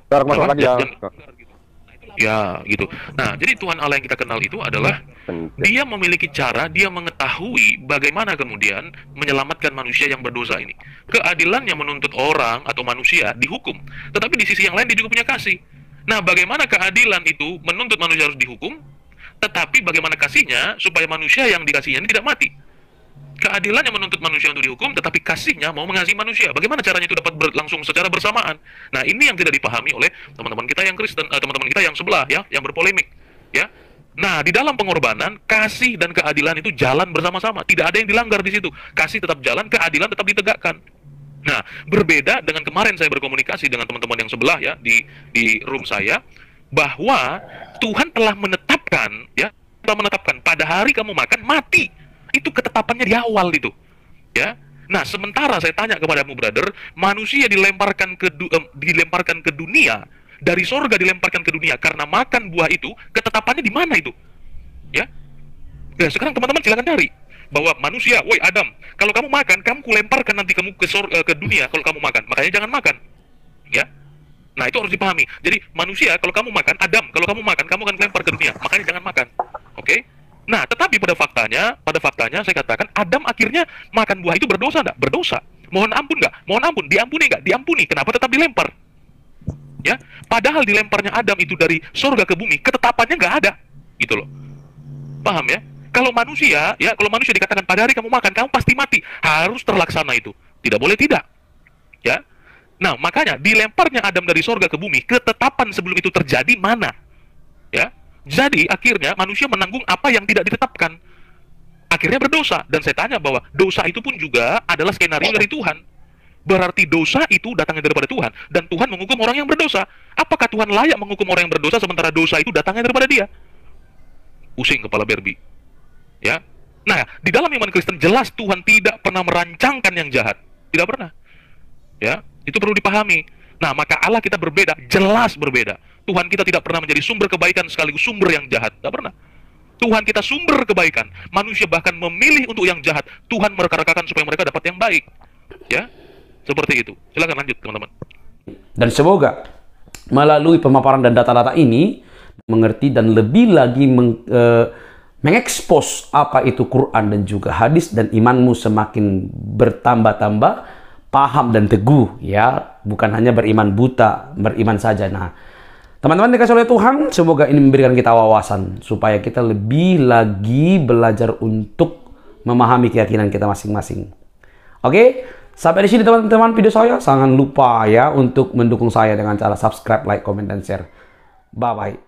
Ntar aku masuk apa? lagi ya. Ya, gitu. Nah, jadi Tuhan Allah yang kita kenal itu adalah dia memiliki cara, dia mengetahui bagaimana kemudian menyelamatkan manusia yang berdosa ini. Keadilannya menuntut orang atau manusia dihukum, tetapi di sisi yang lain dia juga punya kasih. Nah, bagaimana keadilan itu menuntut manusia harus dihukum, tetapi bagaimana kasihnya supaya manusia yang dikasihinya ini tidak mati. Keadilannya menuntut manusia untuk dihukum, tetapi kasihnya mau mengasihi manusia. Bagaimana caranya itu dapat berlangsung secara bersamaan? Nah, ini yang tidak dipahami oleh teman-teman kita yang Kristen, teman-teman kita yang sebelah ya, yang berpolemik, ya. Nah, di dalam pengorbanan, kasih dan keadilan itu jalan bersama-sama. Tidak ada yang dilanggar di situ. Kasih tetap jalan, keadilan tetap ditegakkan. Nah, berbeda dengan kemarin saya berkomunikasi dengan teman-teman yang sebelah ya di room saya, bahwa Tuhan telah menetapkan ya, telah menetapkan pada hari kamu makan mati. Itu ketetapannya di awal itu, ya. Nah, sementara saya tanya kepadamu, brother, manusia dilemparkan ke dunia, dari sorga dilemparkan ke dunia karena makan buah itu, ketetapannya di mana itu, ya? Ya, sekarang teman-teman silakan cari bahwa manusia, woi Adam, kalau kamu makan, kamu kulemparkan nanti kamu ke dunia kalau kamu makan, makanya jangan makan, ya. Nah, itu harus dipahami. Jadi manusia, kalau kamu makan, Adam, kalau kamu makan, kamu akan kelempar ke dunia, makanya jangan makan, oke? Nah, tetapi pada faktanya saya katakan Adam akhirnya makan buah itu berdosa enggak? Berdosa. Mohon ampun enggak? Mohon ampun, diampuni enggak? Diampuni. Kenapa tetap dilempar? Ya, padahal dilemparnya Adam itu dari surga ke bumi, ketetapannya enggak ada. Gitu loh. Paham ya? Kalau manusia dikatakan pada hari kamu makan, kamu pasti mati. Harus terlaksana itu. Tidak boleh tidak. Ya. Nah, makanya dilemparnya Adam dari surga ke bumi, ketetapan sebelum itu terjadi mana? Ya. Jadi akhirnya manusia menanggung apa yang tidak ditetapkan. Akhirnya berdosa. Dan saya tanya bahwa dosa itu pun juga adalah skenario dari Tuhan. Berarti dosa itu datangnya daripada Tuhan. Dan Tuhan menghukum orang yang berdosa. Apakah Tuhan layak menghukum orang yang berdosa sementara dosa itu datangnya daripada dia? Pusing kepala Barbie. Ya. Nah, di dalam iman Kristen jelas Tuhan tidak pernah merancangkan yang jahat. Tidak pernah. Ya, itu perlu dipahami. Nah, maka Allah kita berbeda, jelas berbeda. Tuhan kita tidak pernah menjadi sumber kebaikan sekaligus sumber yang jahat. Tidak pernah. Tuhan kita sumber kebaikan. Manusia bahkan memilih untuk yang jahat. Tuhan merekarakakan supaya mereka dapat yang baik. Ya, seperti itu. Silakan lanjut, teman-teman. Dan semoga melalui pemaparan dan data-data ini mengerti dan lebih lagi mengekspos apa itu Quran dan juga hadis, dan imanmu semakin bertambah-tambah, paham dan teguh ya, bukan hanya beriman buta, beriman saja. Nah, teman-teman dikasih oleh Tuhan, semoga ini memberikan kita wawasan supaya kita lebih lagi belajar untuk memahami keyakinan kita masing-masing. Oke, sampai di sini teman-teman video saya. Jangan lupa ya untuk mendukung saya dengan cara subscribe, like, comment, dan share. Bye-bye.